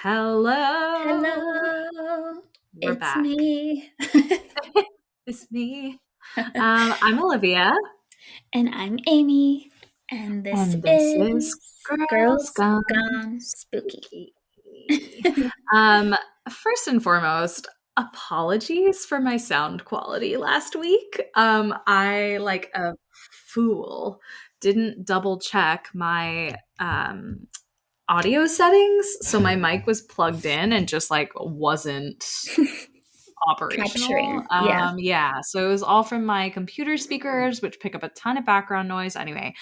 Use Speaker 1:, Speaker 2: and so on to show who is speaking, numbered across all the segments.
Speaker 1: Hello.
Speaker 2: Hello,
Speaker 1: We're
Speaker 2: it's
Speaker 1: back.
Speaker 2: me.
Speaker 1: It's me. I'm Olivia,
Speaker 2: And I'm Amy, and this
Speaker 1: and this is
Speaker 2: is
Speaker 1: Girls
Speaker 2: Girls
Speaker 1: Gone
Speaker 2: Gone Spooky.
Speaker 1: Spooky. Um, First and foremost, apologies for my sound quality last week. I, like a fool, didn't double check my audio settings, so my mic was plugged in and just like wasn't operational.
Speaker 2: Capturing, yeah.
Speaker 1: Yeah, so it was all from my computer speakers, which pick up a ton of background noise. Anyway,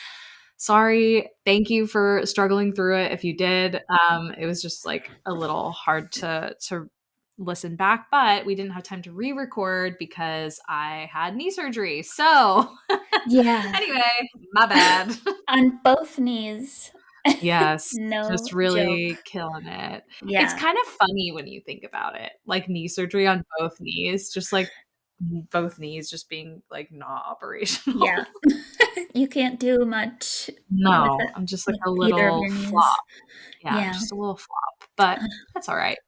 Speaker 1: sorry. Thank you for struggling through it. If you did, it was just like a little hard to listen back, but we didn't have time to re-record because I had knee surgery. So
Speaker 2: Yeah,
Speaker 1: anyway, my bad.
Speaker 2: on both knees.
Speaker 1: Yes,
Speaker 2: No
Speaker 1: just
Speaker 2: joke.
Speaker 1: really killing it. It's
Speaker 2: Yeah,
Speaker 1: kind of funny when you think about it, like knee surgery on both knees, just like both knees just being like not operational.
Speaker 2: yeah. You can't do much with
Speaker 1: No,
Speaker 2: it,
Speaker 1: I'm just like
Speaker 2: with
Speaker 1: a
Speaker 2: either of
Speaker 1: little
Speaker 2: your knees.
Speaker 1: flop. Yeah,
Speaker 2: Yeah,
Speaker 1: just a little flop, but that's all right.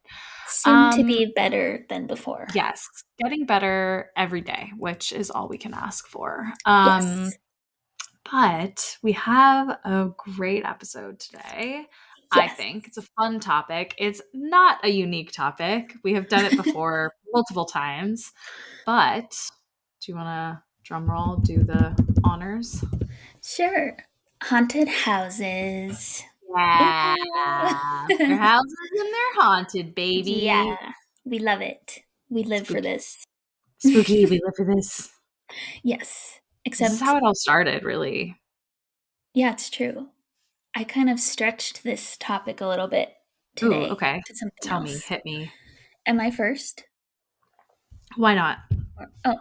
Speaker 2: soon to
Speaker 1: Um,
Speaker 2: be better than before.
Speaker 1: yes, getting better every day, which is all we can ask for.
Speaker 2: Yes,
Speaker 1: But we have a great episode today. I
Speaker 2: yes.
Speaker 1: think it's a fun topic. It's not a unique topic. We have done it before multiple times. But do you want to drum roll, do the honors?
Speaker 2: Sure. Haunted houses.
Speaker 1: Yeah. Their
Speaker 2: Ooh.
Speaker 1: houses and they're haunted, baby.
Speaker 2: Yeah, we love it. We live for
Speaker 1: Spooky.
Speaker 2: this.
Speaker 1: Spooky. We live for this.
Speaker 2: Yes,
Speaker 1: This is
Speaker 2: except,
Speaker 1: how it all started, really.
Speaker 2: yeah, it's true. I kind of stretched this topic a little bit
Speaker 1: Ooh,
Speaker 2: today
Speaker 1: okay.
Speaker 2: to something
Speaker 1: Tell me,
Speaker 2: else.
Speaker 1: hit me.
Speaker 2: Am I first?
Speaker 1: Why not?
Speaker 2: Oh,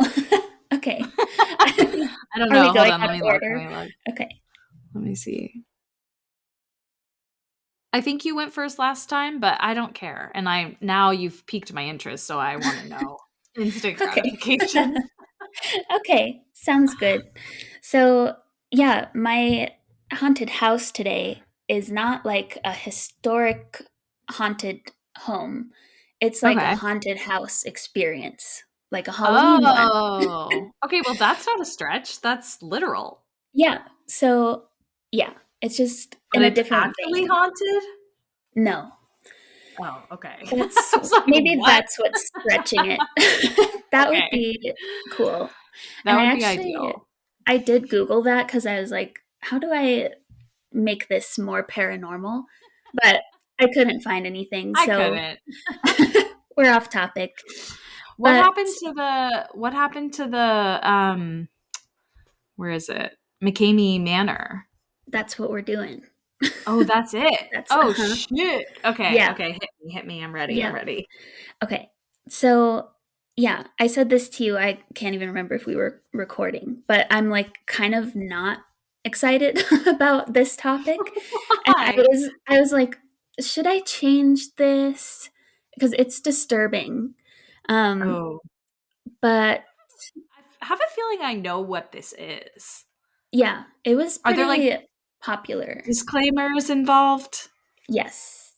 Speaker 2: okay.
Speaker 1: I don't
Speaker 2: Are we
Speaker 1: know. Hold
Speaker 2: going
Speaker 1: on.
Speaker 2: out
Speaker 1: Let
Speaker 2: of
Speaker 1: me look. Let
Speaker 2: order?
Speaker 1: me look.
Speaker 2: Okay.
Speaker 1: Let me see. I think you went first last time, but I don't care. And now you've piqued my interest, so I want to know. Instant
Speaker 2: Okay.
Speaker 1: gratification.
Speaker 2: Okay, sounds good. So, yeah, my haunted house today is not like a historic haunted home. It's like a
Speaker 1: Okay.
Speaker 2: haunted house experience, like a Halloween one.
Speaker 1: Oh. Okay, well that's not a stretch. That's literal.
Speaker 2: Yeah. So, yeah, it's just
Speaker 1: But
Speaker 2: in a
Speaker 1: it's
Speaker 2: different
Speaker 1: actually
Speaker 2: vein.
Speaker 1: haunted?
Speaker 2: No,
Speaker 1: Oh, okay.
Speaker 2: that's
Speaker 1: I was like,
Speaker 2: maybe
Speaker 1: what?
Speaker 2: that's what's stretching it. That would
Speaker 1: Okay.
Speaker 2: be cool.
Speaker 1: That
Speaker 2: And
Speaker 1: would be ideal.
Speaker 2: I did Google that because I was like, how do I make this more paranormal? But I couldn't find anything,
Speaker 1: I
Speaker 2: so
Speaker 1: couldn't.
Speaker 2: we're off topic.
Speaker 1: What
Speaker 2: But
Speaker 1: happened to the where is it? McKamey Manor.
Speaker 2: that's what we're doing.
Speaker 1: Oh, that's it.
Speaker 2: That's
Speaker 1: Oh shit. Okay,
Speaker 2: yeah,
Speaker 1: okay, hit me. I'm ready. I'm
Speaker 2: yeah.
Speaker 1: ready.
Speaker 2: Okay. So, yeah, I said this to you. I can't even remember if we were recording, but I'm like kind of not excited about this topic. And
Speaker 1: Why?
Speaker 2: I was like, should I change this? Because it's disturbing. Um,
Speaker 1: Oh,
Speaker 2: but
Speaker 1: I have a feeling I know what this is.
Speaker 2: yeah, it was
Speaker 1: Are there like
Speaker 2: pretty popular.
Speaker 1: disclaimers involved?
Speaker 2: Yes.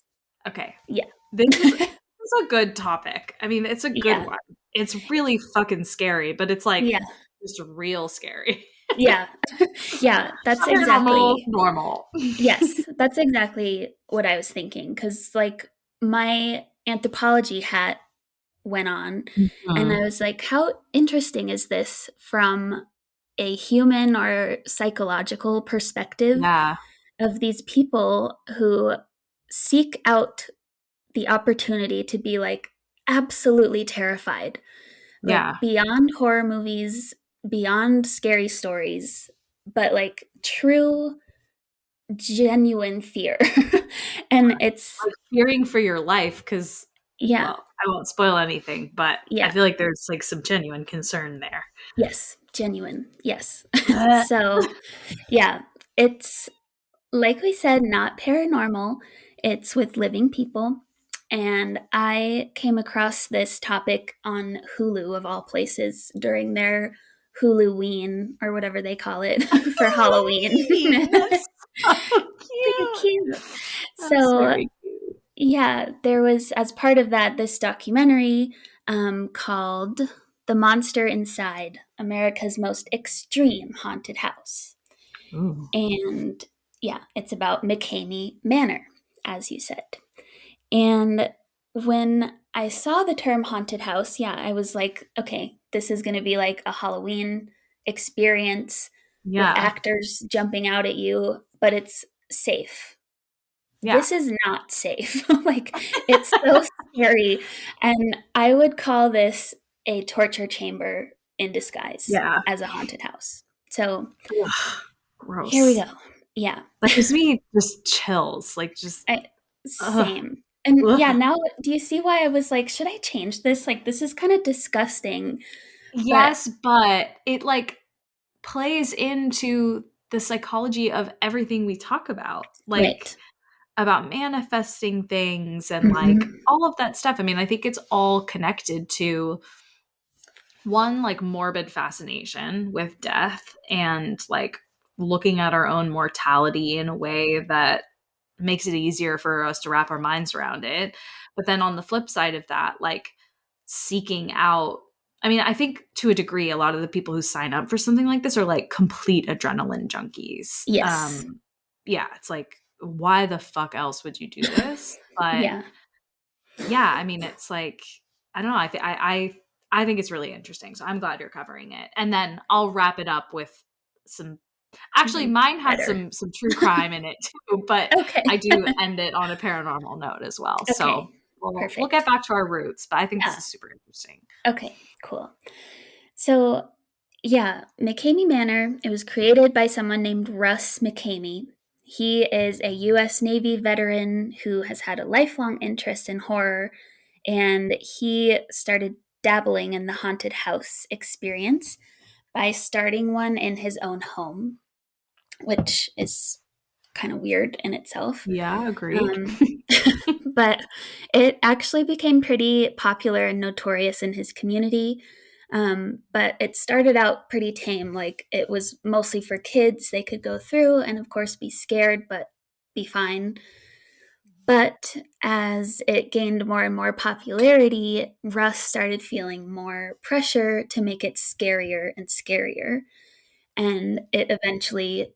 Speaker 1: Okay.
Speaker 2: Yeah.
Speaker 1: This is a good topic. I mean, it's a good
Speaker 2: Yeah.
Speaker 1: one. It's really fucking scary, but it's like
Speaker 2: Yeah.
Speaker 1: just real scary.
Speaker 2: Yeah. Yeah. That's
Speaker 1: Paranormal,
Speaker 2: exactly.
Speaker 1: normal.
Speaker 2: Yes, that's exactly what I was thinking. Cause like my anthropology hat went on and I
Speaker 1: Mhm.
Speaker 2: was like, how interesting is this from a human or psychological perspective
Speaker 1: Yeah.
Speaker 2: of these people who seek out the opportunity to be like absolutely terrified, like
Speaker 1: Yeah.
Speaker 2: beyond horror movies, beyond scary stories, but like true, genuine fear. And it's,
Speaker 1: Like fearing for your life because,
Speaker 2: yeah,
Speaker 1: well, I won't spoil anything, but I
Speaker 2: yeah,
Speaker 1: feel like there's like some genuine concern there.
Speaker 2: yes, genuine, yes.
Speaker 1: Uh,
Speaker 2: So, yeah, it's like we said, not paranormal, it's with living people. And I came across this topic on Hulu, of all places, during their Huluween or whatever they call it for Halloween.
Speaker 1: Halloween. That's so
Speaker 2: Pretty
Speaker 1: cute.
Speaker 2: cute.
Speaker 1: That's
Speaker 2: So,
Speaker 1: very cute.
Speaker 2: Yeah, there was, as part of that, this documentary called The Monster Inside, America's Most Extreme Haunted House.
Speaker 1: Ooh.
Speaker 2: And yeah, it's about McKamey Manor, as you said. And when I saw the term haunted house, yeah, I was like, okay, this is going to be like a Halloween experience with
Speaker 1: Yeah.
Speaker 2: actors jumping out at you, but it's safe.
Speaker 1: Yeah.
Speaker 2: This is not safe. Like, it's so scary. And I would call this a torture chamber in disguise
Speaker 1: Yeah.
Speaker 2: as a haunted house. So
Speaker 1: Ugh,
Speaker 2: here we
Speaker 1: gross.
Speaker 2: go. Yeah.
Speaker 1: That gives me just chills, like just
Speaker 2: I,
Speaker 1: ugh.
Speaker 2: same. And yeah,
Speaker 1: Ugh.
Speaker 2: now do you see why I was like, should I change this? Like, this is kind of disgusting. But
Speaker 1: Yes, but it like plays into the psychology of everything we talk about. Like
Speaker 2: right.
Speaker 1: about manifesting things and like
Speaker 2: Hmm.
Speaker 1: all of that stuff. I mean, I think it's all connected to one like morbid fascination with death and like looking at our own mortality in a way that makes it easier for us to wrap our minds around it. But then on the flip side of that, like seeking out, I mean, I think to a degree, a lot of the people who sign up for something like this are like complete adrenaline junkies.
Speaker 2: Yes.
Speaker 1: Yeah, it's like, why the fuck else would you do this? But
Speaker 2: Yeah.
Speaker 1: yeah, I mean, it's like, I don't know. I think it's really interesting. So I'm glad you're covering it. And then I'll wrap it up with some. Actually,
Speaker 2: Something
Speaker 1: mine has
Speaker 2: better.
Speaker 1: some true crime in it too, but
Speaker 2: Okay.
Speaker 1: I do end it on a paranormal note as well.
Speaker 2: Okay.
Speaker 1: So we'll get
Speaker 2: Perfect.
Speaker 1: back to our roots, but I think this
Speaker 2: Yeah.
Speaker 1: is super interesting.
Speaker 2: Okay. Cool. So, yeah, McKamey Manor, it was created by someone named Russ McKamey. He is a US Navy veteran who has had a lifelong interest in horror, and he started dabbling in the haunted house experience by starting one in his own home, which is kind of weird in itself.
Speaker 1: Yeah, agreed.
Speaker 2: Um, but it actually became pretty popular and notorious in his community. But it started out pretty tame. Like, it was mostly for kids. They could go through and, of course, be scared, but be fine. But as it gained more and more popularity, Russ started feeling more pressure to make it scarier and scarier. And it eventually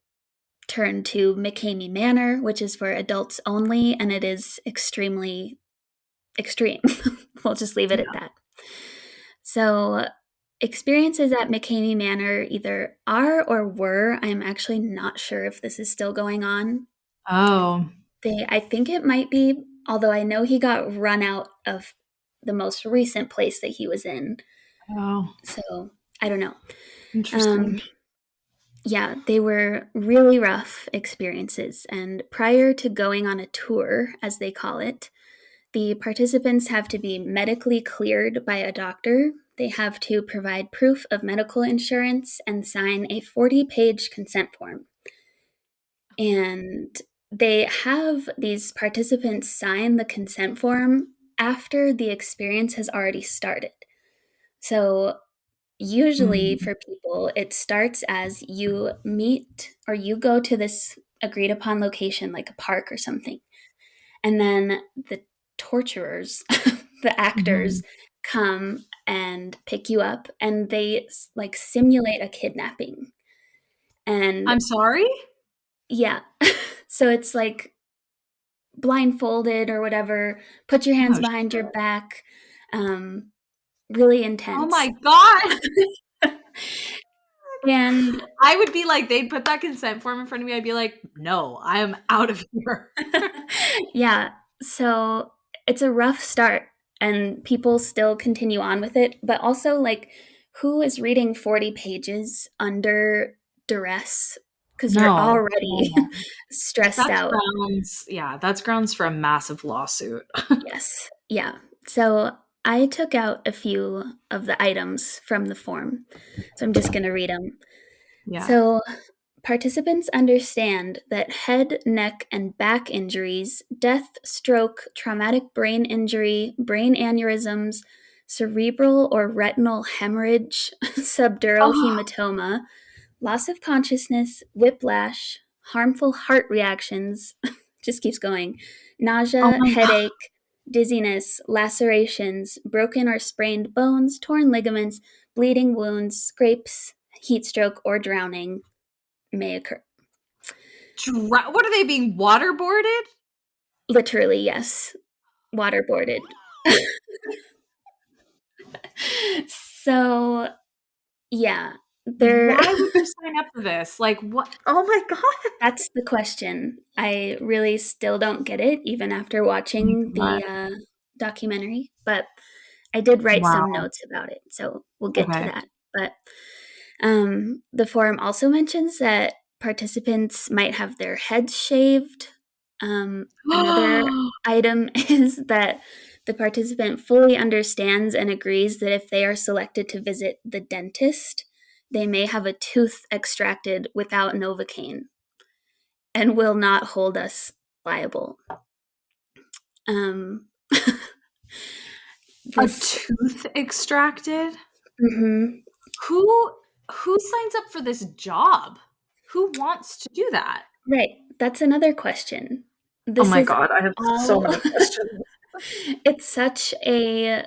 Speaker 2: turned to McKamey Manor, which is for adults only, and it is extremely extreme. We'll just leave it at
Speaker 1: Yeah.
Speaker 2: that. So, experiences at McKamey Manor either are or were, I'm actually not sure if this is still going on.
Speaker 1: Oh,
Speaker 2: I think it might be, although I know he got run out of the most recent place that he was in.
Speaker 1: oh,
Speaker 2: So, I don't know.
Speaker 1: interesting.
Speaker 2: Um, Yeah, they were really rough experiences. And prior to going on a tour, as they call it, the participants have to be medically cleared by a doctor. They have to provide proof of medical insurance and sign a 40-page consent form. And they have these participants sign the consent form after the experience has already started. So usually
Speaker 1: Mm.
Speaker 2: for people, it starts as you meet or you go to this agreed upon location, like a park or something. And then the torturers, the actors,
Speaker 1: Mhm.
Speaker 2: come and pick you up and they like simulate a kidnapping. And
Speaker 1: I'm sorry?
Speaker 2: yeah, so it's like blindfolded or whatever, put your hands
Speaker 1: Oh,
Speaker 2: behind your back, um, really
Speaker 1: oh my
Speaker 2: intense.
Speaker 1: God.
Speaker 2: And
Speaker 1: I would be like, they'd put that consent form in front of me. I'd be like, no, I am out of here.
Speaker 2: yeah, so it's a rough start and people still continue on with it, but also like who is reading 40 pages under duress because you're
Speaker 1: No,
Speaker 2: already
Speaker 1: no.
Speaker 2: stressed
Speaker 1: That's
Speaker 2: out.
Speaker 1: grounds. Yeah, that's grounds for a massive lawsuit.
Speaker 2: Yes. Yeah. So I took out a few of the items from the form. So I'm just going to read them.
Speaker 1: Yeah.
Speaker 2: So participants understand that head, neck, and back injuries, death, stroke, traumatic brain injury, brain aneurysms, cerebral or retinal hemorrhage, subdural
Speaker 1: Oh,
Speaker 2: hematoma, loss of consciousness, whiplash, harmful heart reactions, just keeps going.
Speaker 1: Oh
Speaker 2: Nausea,
Speaker 1: my god.
Speaker 2: headache, dizziness, lacerations, broken or sprained bones, torn ligaments, bleeding wounds, scrapes, heat stroke, or drowning may occur.
Speaker 1: What are they being waterboarded?
Speaker 2: Literally, yes. Waterboarded. So, yeah, there
Speaker 1: Why would you sign up for this? Like what? Oh my god.
Speaker 2: that's the question. I really still don't get it even after
Speaker 1: Oh my
Speaker 2: watching
Speaker 1: god.
Speaker 2: the documentary, but I did write some
Speaker 1: Wow.
Speaker 2: notes about it, so we'll get to
Speaker 1: Okay.
Speaker 2: that. But the forum also mentions that participants might have their heads shaved. Another item is that the participant fully understands and agrees that if they are selected to visit the dentist, they may have a tooth extracted without Novocaine and will not hold us liable. Um,
Speaker 1: A
Speaker 2: this,
Speaker 1: tooth extracted?
Speaker 2: mhm,
Speaker 1: Who who signs up for this job? Who wants to do that?
Speaker 2: right, that's another question.
Speaker 1: Oh
Speaker 2: This
Speaker 1: my
Speaker 2: is
Speaker 1: god, I have so
Speaker 2: all,
Speaker 1: many questions.
Speaker 2: it's such a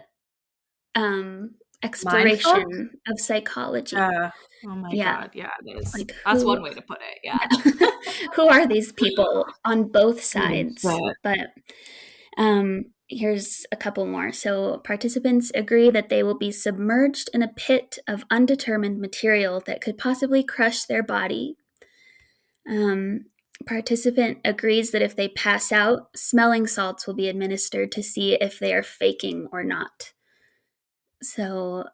Speaker 2: um,
Speaker 1: Mind fuck?
Speaker 2: exploration of psychology.
Speaker 1: Yeah. Oh my
Speaker 2: Yeah,
Speaker 1: god, yeah, it is.
Speaker 2: like
Speaker 1: That's one way to put it, yeah.
Speaker 2: who are these people on both
Speaker 1: Holy
Speaker 2: sides?
Speaker 1: shit.
Speaker 2: But here's a couple more. So, participants agree that they will be submerged in a pit of undetermined material that could possibly crush their body. Um, Participant agrees that if they pass out, smelling salts will be administered to see if they are faking or not. So,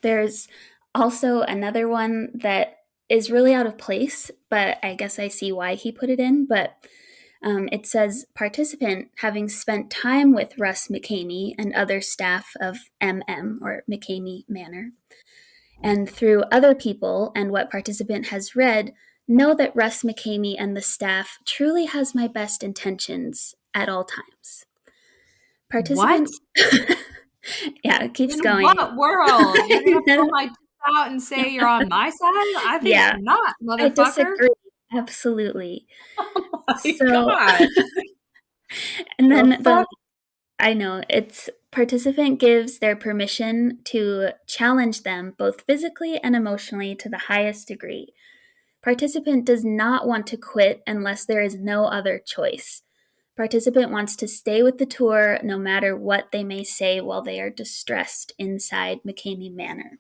Speaker 2: there's also another one that is really out of place, but I guess I see why he put it in. But it says participant having spent time with Russ McKamey and other staff of or McKamey Manor, and through other people and what participant has read, know that Russ McKamey and the staff truly has my best intentions at all times.
Speaker 1: What?
Speaker 2: Participant, yeah, it keeps
Speaker 1: In
Speaker 2: going.
Speaker 1: what world? You're gonna pull my tooth out and say you're on my side? I think
Speaker 2: Yeah,
Speaker 1: not,
Speaker 2: I
Speaker 1: motherfucker.
Speaker 2: disagree. Absolutely.
Speaker 1: Oh my
Speaker 2: So,
Speaker 1: god.
Speaker 2: and
Speaker 1: The
Speaker 2: then
Speaker 1: fuck?
Speaker 2: I know it's participant gives their permission to challenge them both physically and emotionally to the highest degree. Participant does not want to quit unless there is no other choice. Participant wants to stay with the tour no matter what they may say while they are distressed inside McKamey Manor.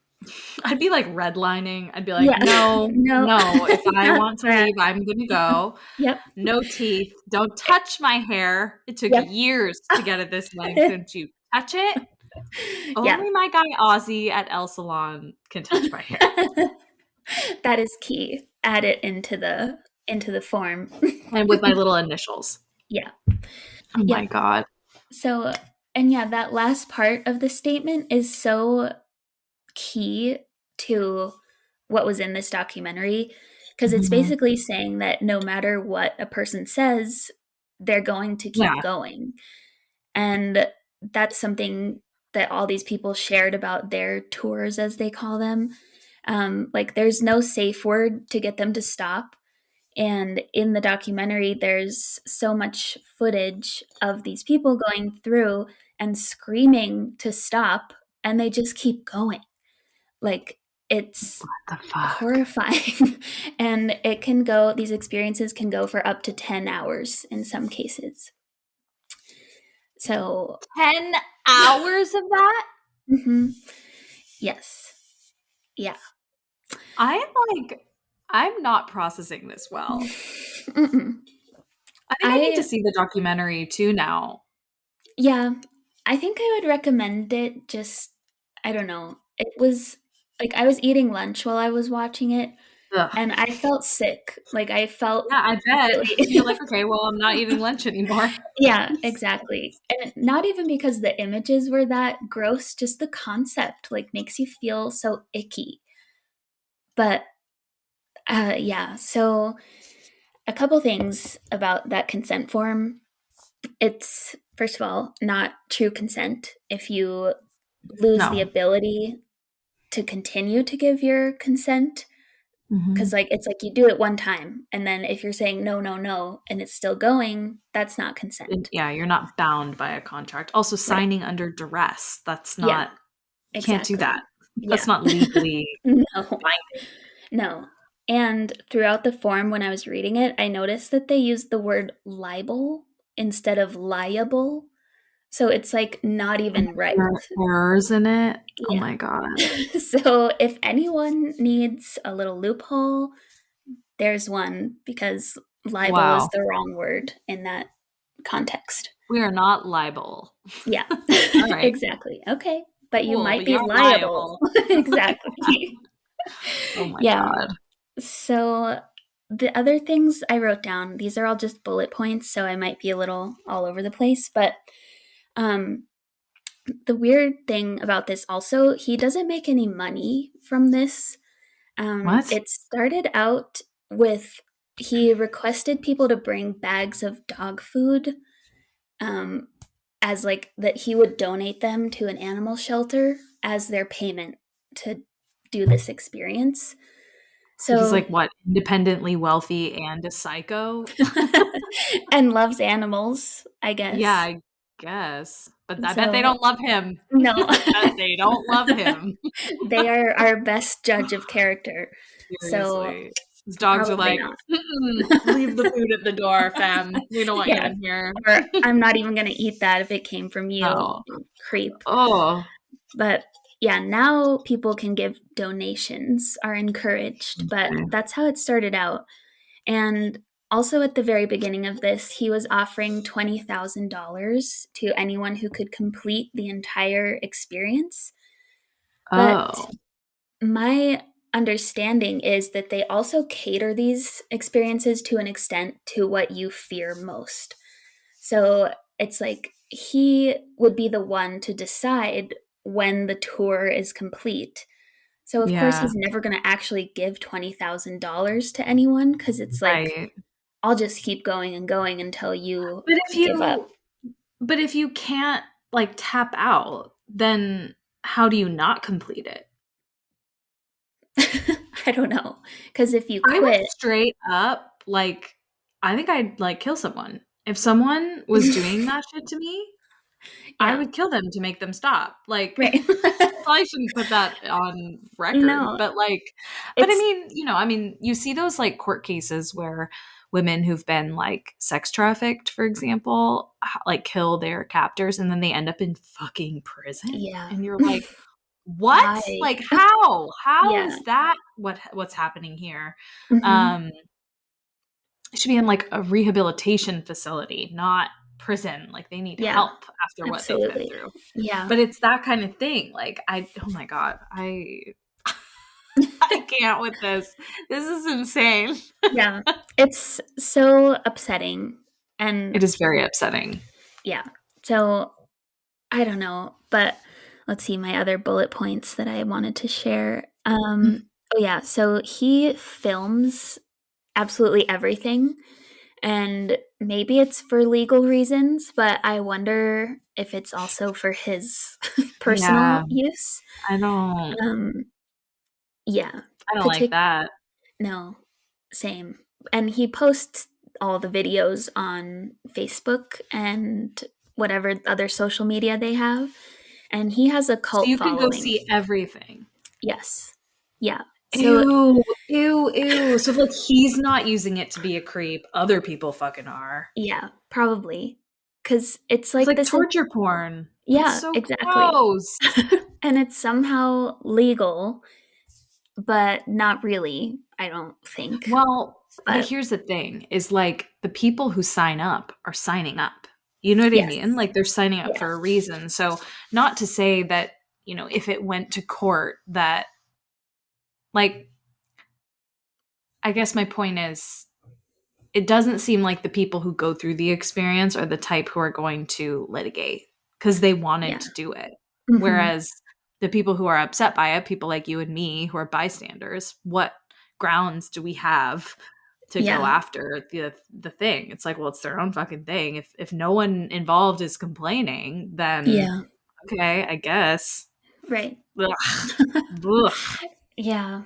Speaker 1: I'd be like redlining. I'd be like,
Speaker 2: Yeah,
Speaker 1: no,
Speaker 2: no,
Speaker 1: no, if I
Speaker 2: not
Speaker 1: want to
Speaker 2: that.
Speaker 1: leave, I'm gonna go.
Speaker 2: Yep,
Speaker 1: No teeth. Don't touch my hair. It took
Speaker 2: yep.
Speaker 1: years to get it this length. Don't you touch it?
Speaker 2: Yeah.
Speaker 1: Only my guy Ozzy at El Salon can touch my hair.
Speaker 2: That is key. Add it into the form.
Speaker 1: And with my little initials.
Speaker 2: Yeah.
Speaker 1: Oh my
Speaker 2: Yep.
Speaker 1: god.
Speaker 2: So, and yeah, that last part of the statement is so key to what was in this documentary because it's
Speaker 1: Mhm.
Speaker 2: basically saying that no matter what a person says, they're going to keep
Speaker 1: Yeah.
Speaker 2: going. And that's something that all these people shared about their tours, as they call them. Like, there's no safe word to get them to stop. And in the documentary, there's so much footage of these people going through and screaming to stop, and they just keep going. Like, it's
Speaker 1: The fuck.
Speaker 2: horrifying. And these experiences can go for up to 10 hours in some cases. So,
Speaker 1: 10 hours of that?
Speaker 2: mhm, yes. Yeah.
Speaker 1: I am like, I'm not processing this well.
Speaker 2: Mm-mm.
Speaker 1: I think I need to
Speaker 2: I,
Speaker 1: see the documentary too now.
Speaker 2: yeah, I think I would recommend it. Just, I don't know. It was like I was eating lunch while I was watching it,
Speaker 1: Ugh.
Speaker 2: and I felt sick. Like, I felt
Speaker 1: Yeah, I bet.
Speaker 2: really,
Speaker 1: You're like, okay, well, I'm not eating lunch anymore.
Speaker 2: yeah, exactly. And not even because the images were that gross, just the concept like makes you feel so icky. But yeah, so a couple things about that consent form. It's, first of all, not true consent if you lose the
Speaker 1: No.
Speaker 2: ability to continue to give your consent.
Speaker 1: Mhm.
Speaker 2: Because like it's like you do it one time, and then if you're saying no, no, no, and it's still going, that's not consent.
Speaker 1: Yeah, you're not bound by a contract. Also,
Speaker 2: Right.
Speaker 1: signing under duress, that's
Speaker 2: Yeah,
Speaker 1: not you can't do that.
Speaker 2: exactly.
Speaker 1: That's
Speaker 2: Yeah.
Speaker 1: not legally
Speaker 2: No,
Speaker 1: binding.
Speaker 2: no. And throughout the form, when I was reading it, I noticed that they used the word libel instead of liable. So it's like not
Speaker 1: And
Speaker 2: even right.
Speaker 1: there are errors in it. Oh
Speaker 2: Yeah.
Speaker 1: my god.
Speaker 2: So if anyone needs a little loophole, there's one because libel is
Speaker 1: Wow.
Speaker 2: the wrong word in that context.
Speaker 1: We are not liable.
Speaker 2: Yeah,
Speaker 1: All right.
Speaker 2: exactly. Okay, but you
Speaker 1: Cool,
Speaker 2: might
Speaker 1: but
Speaker 2: be
Speaker 1: you're
Speaker 2: liable.
Speaker 1: liable.
Speaker 2: Exactly.
Speaker 1: Oh my
Speaker 2: Yeah.
Speaker 1: god.
Speaker 2: So the other things I wrote down, these are all just bullet points, so I might be a little all over the place, but um the weird thing about this also, he doesn't make any money from this.
Speaker 1: What?
Speaker 2: It started out with he requested people to bring bags of dog food, um, as like that he would donate them to an animal shelter as their payment to do this experience.
Speaker 1: So he's
Speaker 2: So
Speaker 1: like what? Independently wealthy and a psycho?
Speaker 2: and loves animals, I
Speaker 1: Yeah,
Speaker 2: guess.
Speaker 1: I guess. But I bet they
Speaker 2: So
Speaker 1: don't love him.
Speaker 2: no,
Speaker 1: I bet they don't love him.
Speaker 2: they are our best judge of character. So
Speaker 1: Seriously. His dogs are
Speaker 2: probably
Speaker 1: like,
Speaker 2: not.
Speaker 1: "Mm-mm, leave the food at the door, fam. We don't want you
Speaker 2: Yeah.
Speaker 1: in here."
Speaker 2: Or I'm not even going to eat that if it came from you,
Speaker 1: No.
Speaker 2: creep.
Speaker 1: Oh.
Speaker 2: But yeah, now people can give donations, are encouraged, but
Speaker 1: Okay.
Speaker 2: that's how it started out. And also at the very beginning of this, he was offering $20,000 to anyone who could complete the entire experience. But
Speaker 1: Oh.
Speaker 2: my understanding is that they also cater these experiences to an extent to what you fear most. So it's like he would be the one to decide when the tour is complete. So of course
Speaker 1: Yeah.
Speaker 2: he's never going to actually give $20,000 to anyone because it's like
Speaker 1: Right.
Speaker 2: I'll just keep going and going until you
Speaker 1: But if
Speaker 2: give up.
Speaker 1: you but if you can't like tap out, then how do you not complete it?
Speaker 2: I don't know because if you
Speaker 1: I would
Speaker 2: quit,
Speaker 1: straight up like I think I'd like kill someone. If someone was doing that shit to me, I
Speaker 2: yeah,
Speaker 1: would kill them to make them stop. Like,
Speaker 2: right.
Speaker 1: probably shouldn't put that on record,
Speaker 2: No,
Speaker 1: but I
Speaker 2: it's
Speaker 1: mean, you see those like court cases where women who've been like sex trafficked, for example, like kill their captors and then they end up in fucking prison.
Speaker 2: yeah.
Speaker 1: And you're like, what?
Speaker 2: Why?
Speaker 1: Like how? How
Speaker 2: Yeah.
Speaker 1: is that what's happening here?
Speaker 2: Hmm.
Speaker 1: Um it should be in like a rehabilitation facility, not prison. Like they need
Speaker 2: Yeah.
Speaker 1: help after what they've been
Speaker 2: Absolutely.
Speaker 1: through.
Speaker 2: Yeah.
Speaker 1: But it's that kind of thing. Like oh my god, I can't with this. This is insane.
Speaker 2: Yeah. It's so upsetting. And
Speaker 1: It is very upsetting.
Speaker 2: yeah. So I don't know, but let's see my other bullet points that I wanted to share. Oh yeah, so he films absolutely everything and maybe it's for legal reasons, but I wonder if it's also for his personal
Speaker 1: Yeah,
Speaker 2: use.
Speaker 1: I don't
Speaker 2: Um yeah,
Speaker 1: I don't like
Speaker 2: partic
Speaker 1: that.
Speaker 2: no, same. And he posts all the videos on Facebook and whatever other social media they have. And he has a
Speaker 1: So
Speaker 2: cult
Speaker 1: you can go
Speaker 2: following.
Speaker 1: see everything.
Speaker 2: Yes. Yeah. So,
Speaker 1: Ew, ew, ew. So if like he's not using it to be a creep, other people fucking are.
Speaker 2: yeah, probably. Because it's
Speaker 1: It's
Speaker 2: like
Speaker 1: like
Speaker 2: this.
Speaker 1: torture porn. It's
Speaker 2: Yeah,
Speaker 1: so
Speaker 2: exactly.
Speaker 1: gross.
Speaker 2: And it's somehow legal, but not really, I don't think.
Speaker 1: Well, but
Speaker 2: But
Speaker 1: here's the thing is like the people who sign up are signing up. You know what I
Speaker 2: yes.
Speaker 1: mean? Like they're signing up
Speaker 2: Yeah.
Speaker 1: for a reason. So not to say that, if it went to court that like I guess my point is it doesn't seem like the people who go through the experience are the type who are going to litigate because they wanted
Speaker 2: Yeah.
Speaker 1: to do it.
Speaker 2: Hmm.
Speaker 1: Whereas the people who are upset by it, people like you and me who are bystanders, what grounds do we have to go
Speaker 2: Yeah.
Speaker 1: after the thing? It's like, well, it's their own fucking thing. If no one involved is complaining, then
Speaker 2: Yeah.
Speaker 1: okay, I guess.
Speaker 2: Right.
Speaker 1: Ugh. Ugh.
Speaker 2: Yeah.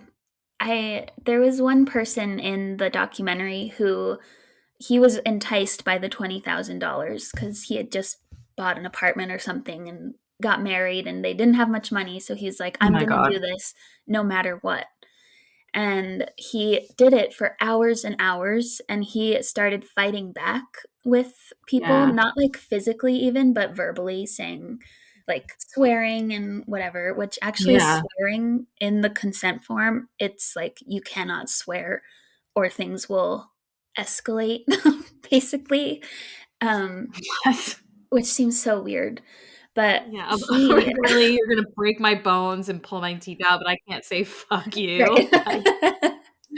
Speaker 2: There was one person in the documentary who he was enticed by the $20,000 because he had just bought an apartment or something and got married and they didn't have much money. So he's like,
Speaker 1: Oh
Speaker 2: I'm
Speaker 1: my
Speaker 2: going to
Speaker 1: God.
Speaker 2: do this no matter what. And he did it for hours and hours. And he started fighting back with people,
Speaker 1: Yeah.
Speaker 2: not like physically even, but verbally saying, like swearing and whatever, which actually
Speaker 1: Yeah.
Speaker 2: swearing in the consent form, it's like you cannot swear or things will escalate, basically, um,
Speaker 1: What?
Speaker 2: which seems so weird. But
Speaker 1: Yeah.
Speaker 2: he,
Speaker 1: Like, really? You're gonna break my bones and pull my teeth out, but I can't say fuck you? Like,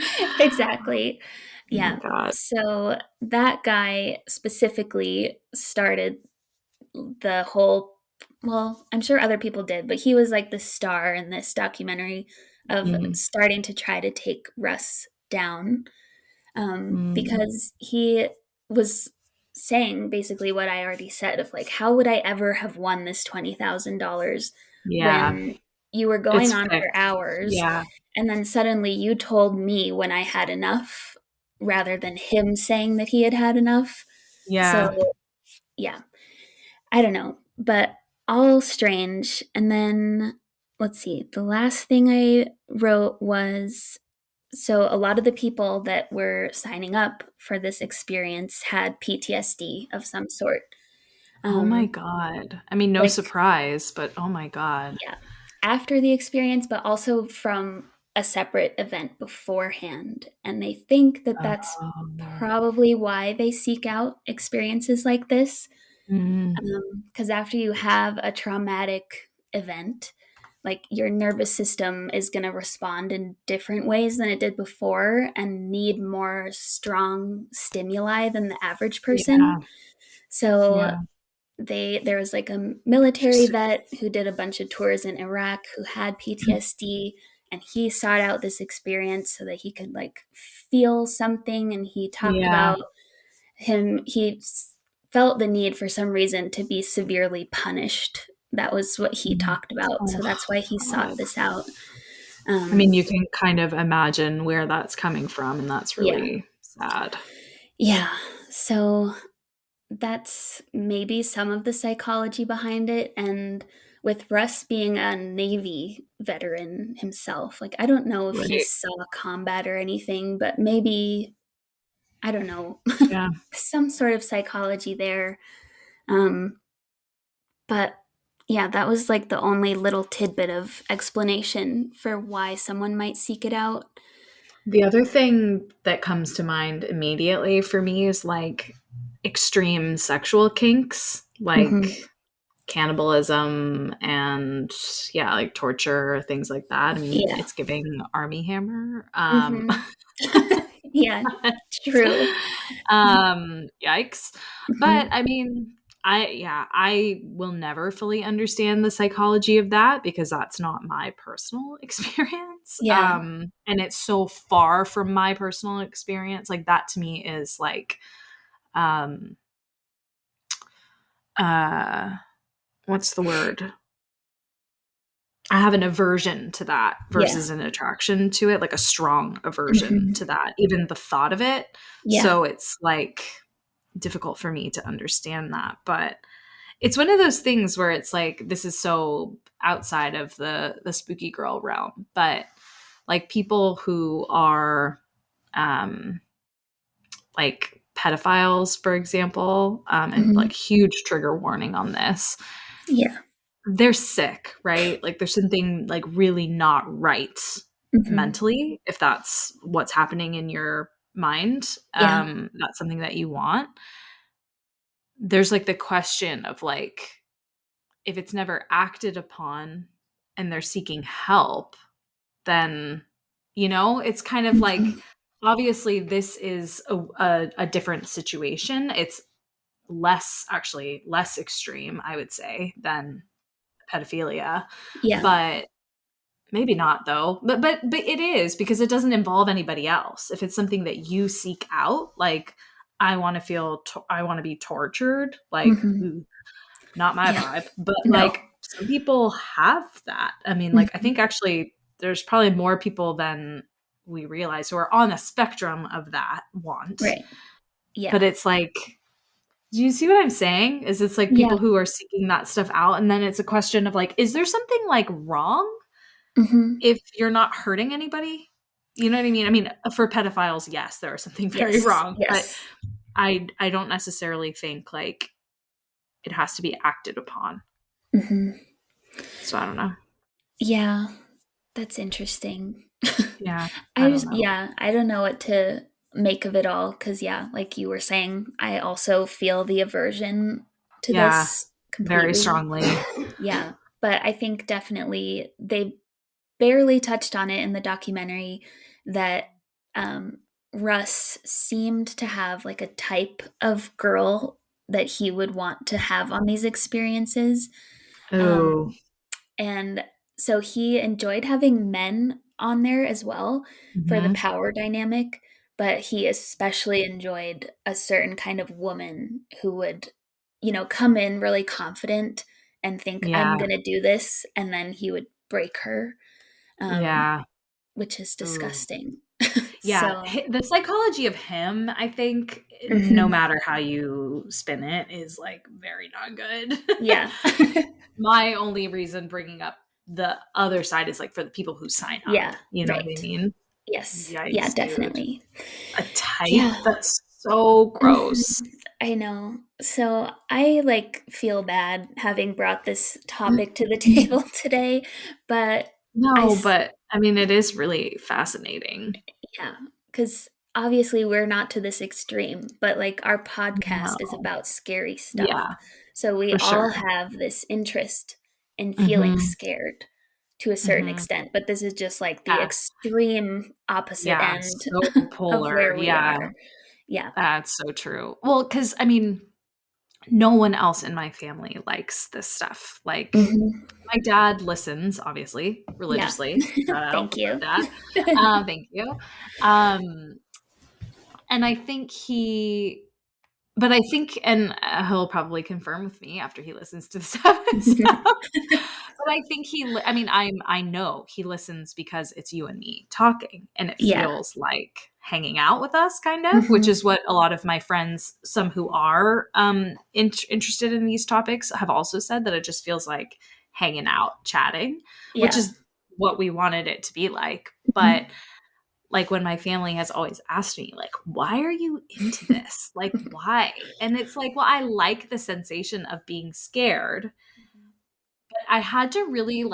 Speaker 2: right. Exactly.
Speaker 1: oh my
Speaker 2: Yeah.
Speaker 1: God.
Speaker 2: So that guy specifically started the whole, well, I'm sure other people did, but he was like the star in this documentary of
Speaker 1: Mm,
Speaker 2: starting to try to take Russ down,
Speaker 1: mm,
Speaker 2: because he was saying basically what I already said of like, how would I ever have won this $20,000
Speaker 1: yeah.
Speaker 2: when you were going
Speaker 1: It's
Speaker 2: on for
Speaker 1: fixed.
Speaker 2: hours
Speaker 1: Yeah.
Speaker 2: and then suddenly you told me when I had enough rather than him saying that he had had enough. So,
Speaker 1: Yeah.
Speaker 2: yeah, I don't know, but all strange. And then let's see, the last thing I wrote was, so a lot of the people that were signing up for this experience had PTSD of some sort.
Speaker 1: Oh my
Speaker 2: Um,
Speaker 1: God. I mean, no
Speaker 2: like,
Speaker 1: surprise, but oh my God.
Speaker 2: yeah, after the experience, but also from a separate event beforehand. And they think that that's
Speaker 1: Oh.
Speaker 2: probably why they seek out experiences like this.
Speaker 1: Mm,
Speaker 2: Because after you have a traumatic event, like your nervous system is going to respond in different ways than it did before and need more strong stimuli than the average person.
Speaker 1: yeah.
Speaker 2: So
Speaker 1: Yeah.
Speaker 2: there was like a military
Speaker 1: Just,
Speaker 2: vet who did a bunch of tours in Iraq who had PTSD, and he sought out this experience so that he could like feel something. And he talked
Speaker 1: yeah.
Speaker 2: about felt the need for some reason to be severely punished. That was what he
Speaker 1: Mm.
Speaker 2: talked about.
Speaker 1: Oh
Speaker 2: So that's why he sought
Speaker 1: God.
Speaker 2: this out.
Speaker 1: I mean,
Speaker 2: Um,
Speaker 1: you can kind of imagine where that's coming from, and that's
Speaker 2: yeah.
Speaker 1: really sad.
Speaker 2: Yeah. So that's maybe some of the psychology behind it. And with Russ being a Navy veteran himself, like, I don't know if he
Speaker 1: Right.
Speaker 2: saw combat or anything, but maybe, I don't know,
Speaker 1: Yeah.
Speaker 2: some sort of psychology there. Um, but yeah, that was like the only little tidbit of explanation for why someone might seek it out.
Speaker 1: The other thing that comes to mind immediately for me is like extreme sexual kinks,
Speaker 2: Hmm.
Speaker 1: like cannibalism and yeah, like torture, things like that. I mean,
Speaker 2: Yeah.
Speaker 1: it's giving Army Hammer.
Speaker 2: Hmm. Yeah, true.
Speaker 1: Yikes. But
Speaker 2: Hmm.
Speaker 1: I mean, I will never fully understand the psychology of that because that's not my personal experience.
Speaker 2: Yeah.
Speaker 1: And it's so far from my personal experience. Like that to me is like um uh what's the word? I have an aversion to that
Speaker 2: Yeah.
Speaker 1: versus an attraction to it, like a strong aversion
Speaker 2: Hmm.
Speaker 1: to that, even the thought of it.
Speaker 2: Yeah.
Speaker 1: So it's like difficult for me to understand that. But it's one of those things where it's like this is so outside of the spooky girl realm. But like people who are um like pedophiles, for example, and
Speaker 2: Hmm.
Speaker 1: like huge trigger warning on this,
Speaker 2: Yeah.
Speaker 1: they're sick, right? Like there's something like really not right
Speaker 2: Hmm.
Speaker 1: mentally if that's what's happening in your mind.
Speaker 2: Yeah.
Speaker 1: That's something that you want. There's like the question of like if it's never acted upon and they're seeking help, then it's kind of like
Speaker 2: Hmm.
Speaker 1: obviously this is a different situation. It's less extreme, I would say, than pedophilia,
Speaker 2: Yeah.
Speaker 1: but maybe not though. But it is because it doesn't involve anybody else. If it's something that you seek out, like I want to be tortured, like
Speaker 2: Hmm.
Speaker 1: ooh, not my
Speaker 2: Yeah.
Speaker 1: vibe. But
Speaker 2: No.
Speaker 1: like some people have that. I mean, like I
Speaker 2: Hmm.
Speaker 1: think actually there's probably more people than we realize who are on the spectrum of that want.
Speaker 2: Right. Yeah.
Speaker 1: But it's like, do you see what I'm saying? Is it's like
Speaker 2: Yeah.
Speaker 1: people who are seeking that stuff out, and then it's a question of like, is there something like wrong
Speaker 2: Mhm.
Speaker 1: if you're not hurting anybody? You know what I mean? I mean, for pedophiles, yes, there is something very
Speaker 2: Yes.
Speaker 1: wrong, but
Speaker 2: Yes.
Speaker 1: I don't necessarily think like it has to be acted upon.
Speaker 2: Mhm.
Speaker 1: So I don't know.
Speaker 2: Yeah. That's interesting.
Speaker 1: Yeah, I don't know.
Speaker 2: I don't know what to make of it all because, yeah, like you were saying, I also feel the aversion to
Speaker 1: Yeah,
Speaker 2: this
Speaker 1: very
Speaker 2: completely.
Speaker 1: strongly.
Speaker 2: Yeah, but I think definitely they barely touched on it in the documentary that um, Russ seemed to have like a type of girl that he would want to have on these experiences. Um,
Speaker 1: Oh.
Speaker 2: and so he enjoyed having men on there as well for the
Speaker 1: Hmm.
Speaker 2: power dynamic, but he especially enjoyed a certain kind of woman who would, come in really confident and think, I'm
Speaker 1: Yeah.
Speaker 2: going to do this. And then he would break her, um,
Speaker 1: Yeah.
Speaker 2: which is
Speaker 1: Ooh.
Speaker 2: disgusting.
Speaker 1: Yeah.
Speaker 2: So,
Speaker 1: The psychology of him, I think, no
Speaker 2: mhm,
Speaker 1: matter how you spin it, is like very not good.
Speaker 2: yeah.
Speaker 1: My only reason bringing up the other side is like for the people who sign up.
Speaker 2: Yeah,
Speaker 1: You know what I
Speaker 2: right.
Speaker 1: mean?
Speaker 2: Yes. Yeah,
Speaker 1: Yikes, dude.
Speaker 2: definitely.
Speaker 1: A type?
Speaker 2: Yeah.
Speaker 1: That's so
Speaker 2: Mhm.
Speaker 1: gross.
Speaker 2: I know. So I like feel bad having brought this topic to the table today, but I
Speaker 1: No,
Speaker 2: s-
Speaker 1: but I mean, it is really fascinating.
Speaker 2: yeah, cuz obviously we're not to this extreme, but like our podcast is
Speaker 1: No.
Speaker 2: about scary stuff.
Speaker 1: Yeah,
Speaker 2: So we
Speaker 1: for
Speaker 2: all
Speaker 1: sure.
Speaker 2: have this interest in feeling
Speaker 1: Hmm.
Speaker 2: scared to a certain
Speaker 1: Hmm.
Speaker 2: extent, but this is just like the
Speaker 1: Yes.
Speaker 2: extreme opposite
Speaker 1: Yeah,
Speaker 2: end
Speaker 1: so
Speaker 2: of
Speaker 1: polar.
Speaker 2: where we
Speaker 1: Yeah,
Speaker 2: are. Yeah.
Speaker 1: that's so true. Well, because I mean, no one else in my family likes this stuff. Like,
Speaker 2: Mhm.
Speaker 1: my dad listens, obviously,
Speaker 2: Yeah.
Speaker 1: religiously. Shout out,
Speaker 2: Thank
Speaker 1: love
Speaker 2: you.
Speaker 1: dad. Thank you. Um, and I think but I think, and he'll probably confirm with me after he listens to this episode. But I think I mean, I know he listens because it's you and me talking, and it
Speaker 2: Yeah.
Speaker 1: feels like hanging out with us, kind of, which
Speaker 2: Mhm.
Speaker 1: is what a lot of my friends, some who are interested in these topics, have also said, that it just feels like hanging out, chatting, which
Speaker 2: Yeah.
Speaker 1: is what we wanted it to be like. But
Speaker 2: Mhm.
Speaker 1: like when my family has always asked me, like, why are you into this? Like, why? And it's like, well, I like the sensation of being scared. But I had to really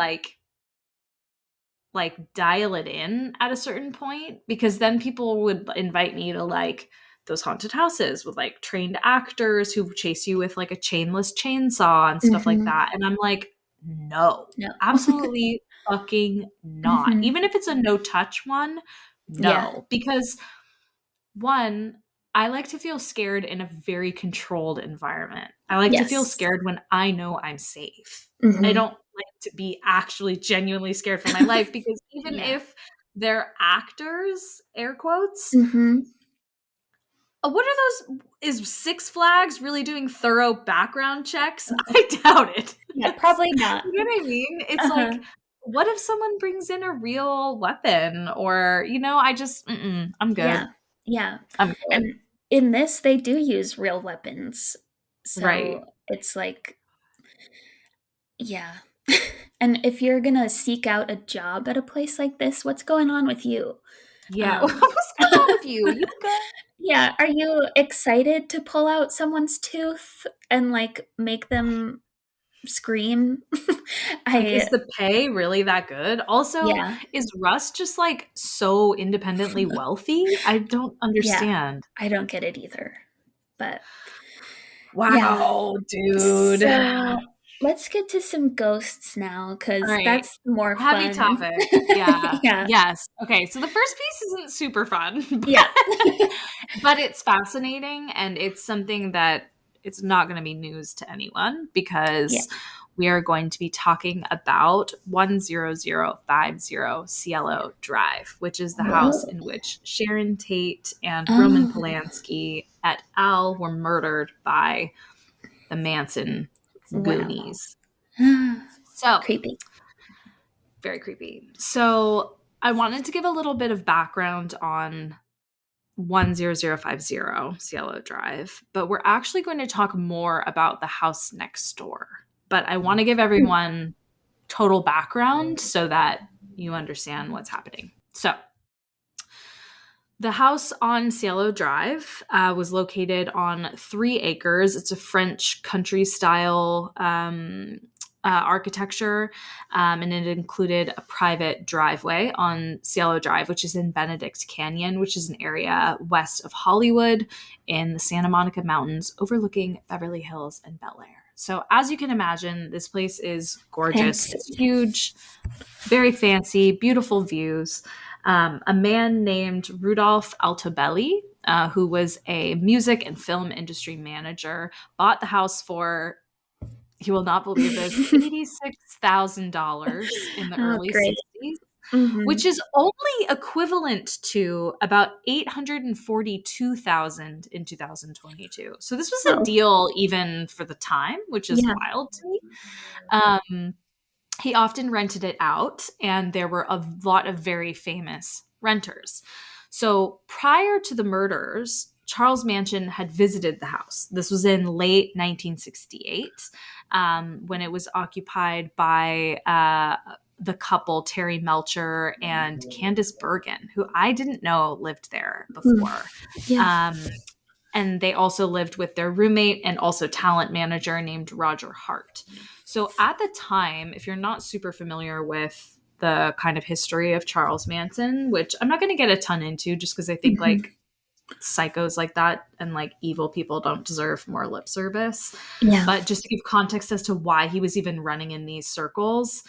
Speaker 1: dial it in at a certain point, because then people would invite me to like those haunted houses with like trained actors who chase you with like a chainless chainsaw and stuff like
Speaker 2: Mhm.
Speaker 1: that. And I'm like, no,
Speaker 2: No.
Speaker 1: absolutely fucking not.
Speaker 2: Mhm.
Speaker 1: Even if it's a no touch one,
Speaker 2: Yeah.
Speaker 1: no. Because one, I like to feel scared in a very controlled environment. I like to feel
Speaker 2: Yes.
Speaker 1: scared when I know I'm safe. I
Speaker 2: Mhm.
Speaker 1: don't like to be actually genuinely scared for my life, because even
Speaker 2: Yeah.
Speaker 1: if they're actors, air quotes,
Speaker 2: Mhm.
Speaker 1: what are those? Is Six Flags really doing thorough background checks? I doubt it.
Speaker 2: Yeah, probably not.
Speaker 1: You know what I mean? It's
Speaker 2: Uh-huh.
Speaker 1: like, what if someone brings in a real weapon, or, I'm good.
Speaker 2: Yeah. Yeah.
Speaker 1: I'm good.
Speaker 2: And in this, they do use real weapons.
Speaker 1: Right.
Speaker 2: So it's like, yeah. And if you're gonna seek out a job at a place like this, what's going on with you?
Speaker 1: Yeah. What's
Speaker 2: Um,
Speaker 1: going on with you? You good?
Speaker 2: yeah, are you excited to pull out someone's tooth and, like, make them scream?
Speaker 1: Like, is
Speaker 2: I
Speaker 1: the pay really that good? Also,
Speaker 2: Yeah,
Speaker 1: is Russ just like so independently wealthy? I don't
Speaker 2: yeah,
Speaker 1: understand.
Speaker 2: I don't get it either, but yeah.
Speaker 1: Wow, dude.
Speaker 2: So, let's get to some ghosts now,
Speaker 1: All
Speaker 2: because
Speaker 1: right.
Speaker 2: that's more
Speaker 1: Heavy
Speaker 2: fun.
Speaker 1: topic. Yeah.
Speaker 2: Yeah,
Speaker 1: Yes. Okay. So the first piece isn't super fun,
Speaker 2: yeah.
Speaker 1: but it's fascinating, and it's something that it's not going to be news to anyone,
Speaker 2: Yeah.
Speaker 1: because we are going to be talking about 10050 Cielo Drive, which is the house
Speaker 2: Whoa.
Speaker 1: in which Sharon Tate and Roman
Speaker 2: Oh.
Speaker 1: Polanski et al. Were murdered by the Manson
Speaker 2: Wow.
Speaker 1: Goonies. So,
Speaker 2: Creepy.
Speaker 1: very creepy. So, I wanted to give a little bit of background on 10050 Cielo Drive, but we're actually going to talk more about the house next door. But I want to give everyone total background so that you understand what's happening. So, the house on Cielo Drive was located on 3 acres. It's a French country style architecture, and it included a private driveway on Cielo Drive, which is in Benedict Canyon, which is an area west of Hollywood in the Santa Monica Mountains overlooking Beverly Hills and Bel Air. So, as you can imagine, this place is gorgeous.
Speaker 2: Fancy.
Speaker 1: It's huge, very fancy, beautiful views. A man named Rudolph Altobelli, who was a music and film industry manager, bought the house for, you will not believe this, $86,000 in the
Speaker 2: Oh,
Speaker 1: early
Speaker 2: great.
Speaker 1: 60s,
Speaker 2: Hmm.
Speaker 1: which is only equivalent to about 842,000 in 2022. So this was a
Speaker 2: Oh,
Speaker 1: deal even for the time, which is
Speaker 2: yeah.
Speaker 1: wild to me. He often rented it out, and there were a lot of very famous renters. So prior to the murders, Charles Manson had visited the house. This was in late 1968, when it was occupied by the couple, Terry Melcher and Candace Bergen, who I didn't know lived there
Speaker 2: Mm.
Speaker 1: before.
Speaker 2: Yeah.
Speaker 1: Um, and they also lived with their roommate and also talent manager named Roger Hart. So at the time, if you're not super familiar with the kind of history of Charles Manson, which I'm not going to get a ton into just because I think
Speaker 2: Hmm.
Speaker 1: like psychos like that and like evil people don't deserve more lip service.
Speaker 2: Yeah.
Speaker 1: But just to give context as to why he was even running in these circles,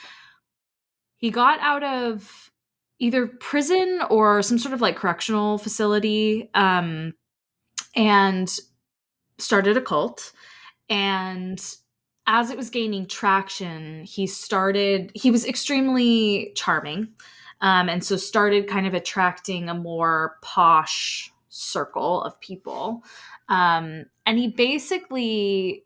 Speaker 1: he got out of either prison or some sort of like correctional facility, and started a cult. And as it was gaining traction, he was extremely charming. And so started kind of attracting a more posh circle of people. And he basically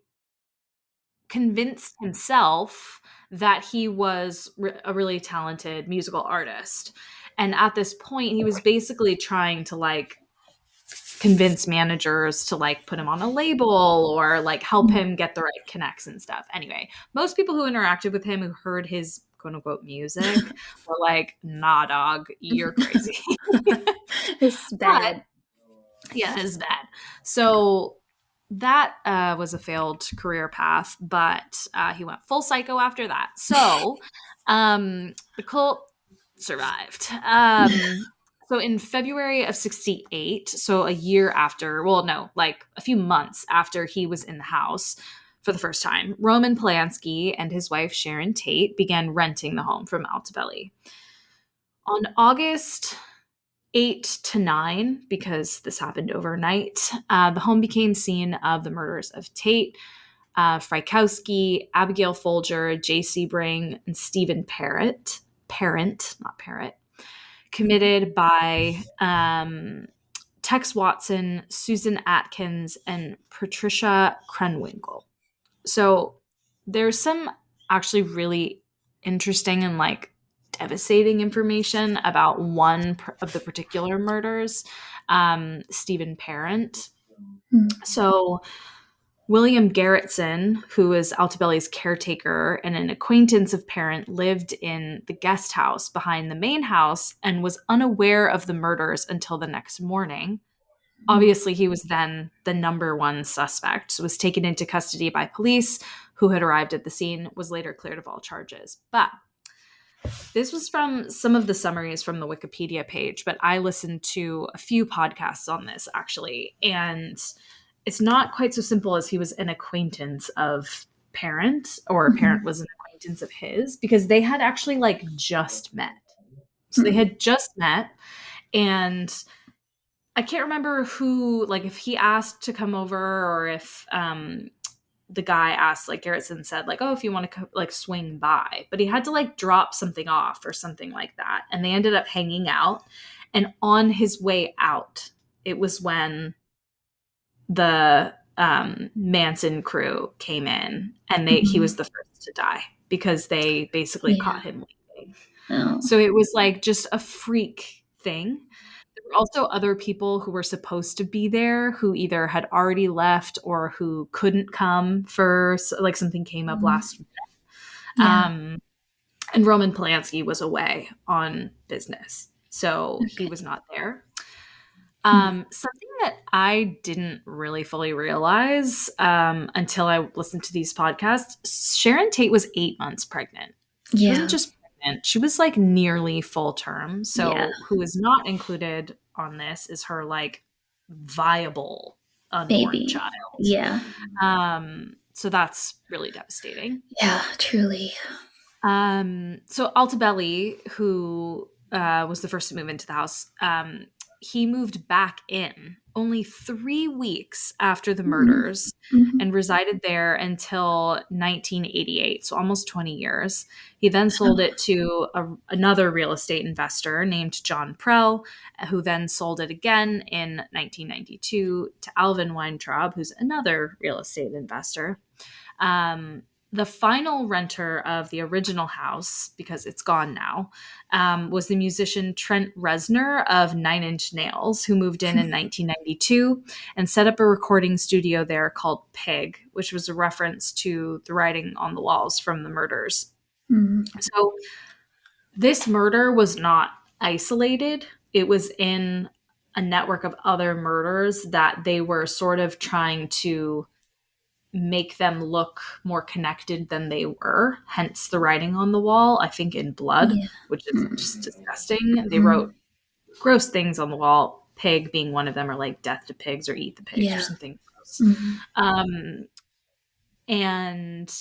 Speaker 1: convinced himself that he was a really talented musical artist. And at this point, he was basically trying to like convince managers to like put him on a label or like help him get the right connects and stuff. Anyway, most people who interacted with him who heard his quote unquote music were like, nah, dog, you're crazy.
Speaker 2: It's
Speaker 1: But
Speaker 2: bad.
Speaker 1: yeah, it's bad. So that was a failed career path, but he went full psycho after that. So the cult survived. So in February of 68, so a year after, well, no, like a few months after he was in the house for the first time, Roman Polanski and his wife Sharon Tate began renting the home from Altobelli. On August 8 to 9, because this happened overnight, the home became scene of the murders of Tate, Frykowski, Abigail Folger, Jay Sebring, and Stephen Parent, not Parrot, committed by Tex Watson, Susan Atkins, and Patricia Krenwinkel. So there's some actually really interesting and like devastating information about one of the particular murders, Stephen Parent.
Speaker 2: Mm.
Speaker 1: So William Garrettson, who was Altobelli's caretaker and an acquaintance of Parent, lived in the guest house behind the main house and was unaware of the murders until the next morning. Obviously, he was then the number one suspect, so was taken into custody by police who had arrived at the scene, was later cleared of all charges. But this was from some of the summaries from the Wikipedia page, but I listened to a few podcasts on this actually, and it's not quite so simple as he was an acquaintance of Parent, or Parent
Speaker 2: Mhm.
Speaker 1: was an acquaintance of his, because they had actually like just met. So they
Speaker 2: Mm.
Speaker 1: had just met, and I can't remember who, like, if he asked to come over or if the guy asked, like Garrettson said, like, oh, if you want to like swing by, but he had to like drop something off or something like that, and they ended up hanging out. And on his way out, it was when the Manson crew came in, and he
Speaker 2: Mhm.
Speaker 1: was the first to die because they basically
Speaker 2: Yeah.
Speaker 1: caught him leaving.
Speaker 2: Oh.
Speaker 1: So it was like just a freak thing. There were also other people who were supposed to be there who either had already left or who couldn't come for like something came up
Speaker 2: Mm.
Speaker 1: last minute.
Speaker 2: Yeah.
Speaker 1: And Roman Polanski was away on business, so he
Speaker 2: Okay.
Speaker 1: was not there.
Speaker 2: Mm.
Speaker 1: Something that I didn't really fully realize until I listened to these podcasts, Sharon Tate was 8 months pregnant. She wasn't
Speaker 2: Yeah.
Speaker 1: just pregnant, she was like nearly full term.
Speaker 2: Yeah.
Speaker 1: So, who is not included on this is her like viable unborn
Speaker 2: Baby.
Speaker 1: child.
Speaker 2: Yeah.
Speaker 1: So that's really devastating.
Speaker 2: Yeah, truly.
Speaker 1: So Altabelli, who was the first to move into the house, he moved back in only 3 weeks after the
Speaker 2: Mm.
Speaker 1: murders
Speaker 2: Mhm.
Speaker 1: and resided there until 1988, so almost 20 years. He then sold
Speaker 2: Oh.
Speaker 1: it to another real estate investor named John Prell, who then sold it again in 1992 to Alvin Weintraub, who's another real estate investor. Um, the final renter of the original house, because it's gone now, was the musician Trent Reznor of Nine Inch Nails, who moved in 1992 and set up a recording studio there called Pig, which was a reference to the writing on the walls from the murders.
Speaker 2: Mm.
Speaker 1: So this murder was not isolated, it was in a network of other murders that they were sort of trying to make them look more connected than they were, hence the writing on the wall, I think in blood,
Speaker 2: Yeah.
Speaker 1: which is just
Speaker 2: Mm.
Speaker 1: disgusting. They
Speaker 2: Mm.
Speaker 1: wrote gross things on the wall, pig being one of them, or like death to pigs or eat the pigs or
Speaker 2: Yeah.
Speaker 1: something gross.
Speaker 2: Mhm.
Speaker 1: Um, and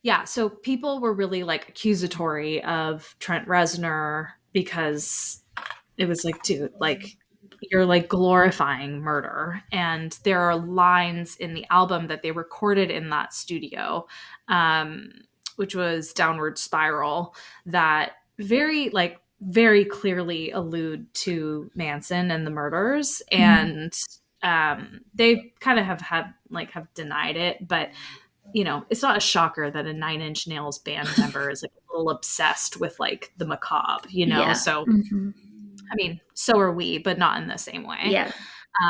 Speaker 1: yeah, so people were really like accusatory of Trent Reznor because it was like, dude, like you're like glorifying murder. And there are lines in the album that they recorded in that studio, um, which was Downward Spiral, that very clearly allude to Manson and the murders.
Speaker 2: Mm.
Speaker 1: And they kind of have denied it, but it's not a shocker that a Nine Inch Nails band member is like a little obsessed with like the macabre,
Speaker 2: Yeah.
Speaker 1: So
Speaker 2: Mhm.
Speaker 1: I mean, so are we, but not in the same way.
Speaker 2: Yeah.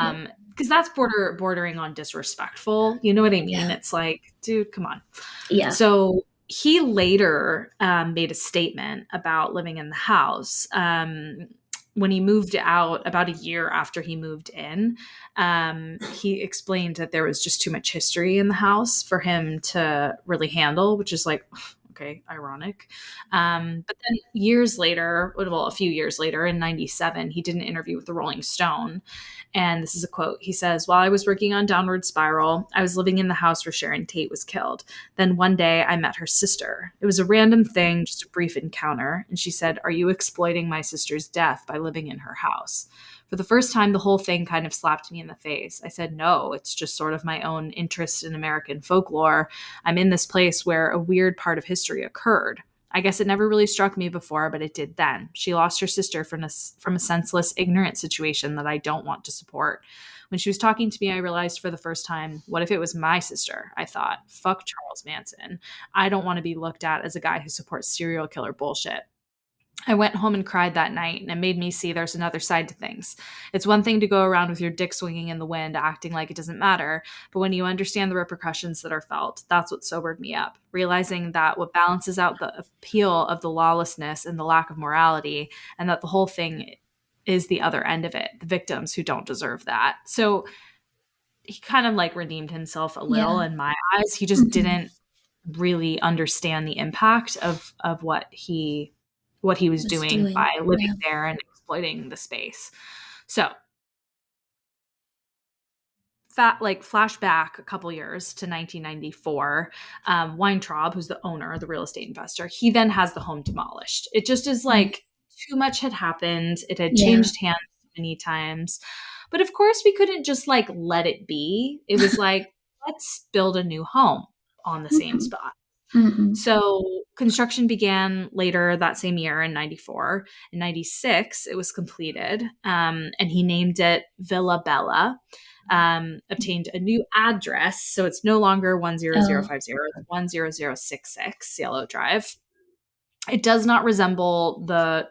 Speaker 2: Yep.
Speaker 1: Because that's bordering on disrespectful. You know what I mean?
Speaker 2: Yeah.
Speaker 1: It's like, dude, come on.
Speaker 2: Yeah.
Speaker 1: So he later made a statement about living in the house. When he moved out about a year after he moved in, he explained that there was just too much history in the house for him to really handle, which is like, okay, ironic. But then years later, well, a few years later in 97, he did an interview with the Rolling Stone. And this is a quote. He says, "While I was working on Downward Spiral, I was living in the house where Sharon Tate was killed. Then one day I met her sister. It was a random thing, just a brief encounter. And she said, 'Are you exploiting my sister's death by living in her house?' For the first time, the whole thing kind of slapped me in the face. I said, 'No, it's just sort of my own interest in American folklore. I'm in this place where a weird part of history occurred. I guess it never really struck me before, but it did then. She lost her sister from a senseless, ignorant situation that I don't want to support. When she was talking to me, I realized for the first time, what if it was my sister? I thought, fuck Charles Manson. I don't want to be looked at as a guy who supports serial killer bullshit.' I went home and cried that night, and it made me see there's another side to things. It's one thing to go around with your dick swinging in the wind, acting like it doesn't matter, but when you understand the repercussions that are felt, that's what sobered me up. Realizing that what balances out the appeal of the lawlessness and the lack of morality, and that the whole thing is the other end of it, the victims who don't deserve that." So he kind of like redeemed himself a little
Speaker 2: Yeah.
Speaker 1: in my eyes. He just
Speaker 2: Mhm.
Speaker 1: didn't really understand the impact of what he was
Speaker 2: Was
Speaker 1: doing by
Speaker 2: doing.
Speaker 1: living
Speaker 2: Yeah.
Speaker 1: there and exploiting the space. So, flashback a couple years to 1994. Weintraub, who's the owner, the real estate investor, he then has the home demolished. It just is
Speaker 2: Mm.
Speaker 1: like too much had happened. It had
Speaker 2: Yeah.
Speaker 1: changed hands many times. But of course, we couldn't just like let it be. It was like, let's build a new home on the same
Speaker 2: Mhm.
Speaker 1: spot.
Speaker 2: Mhm.
Speaker 1: So construction began later that same year in 94. In 96, it was completed, and he named it Villa Bella. Obtained a new address, so it's no longer
Speaker 2: Oh.
Speaker 1: 10050, it's 10066 Cielo Drive. It does not resemble the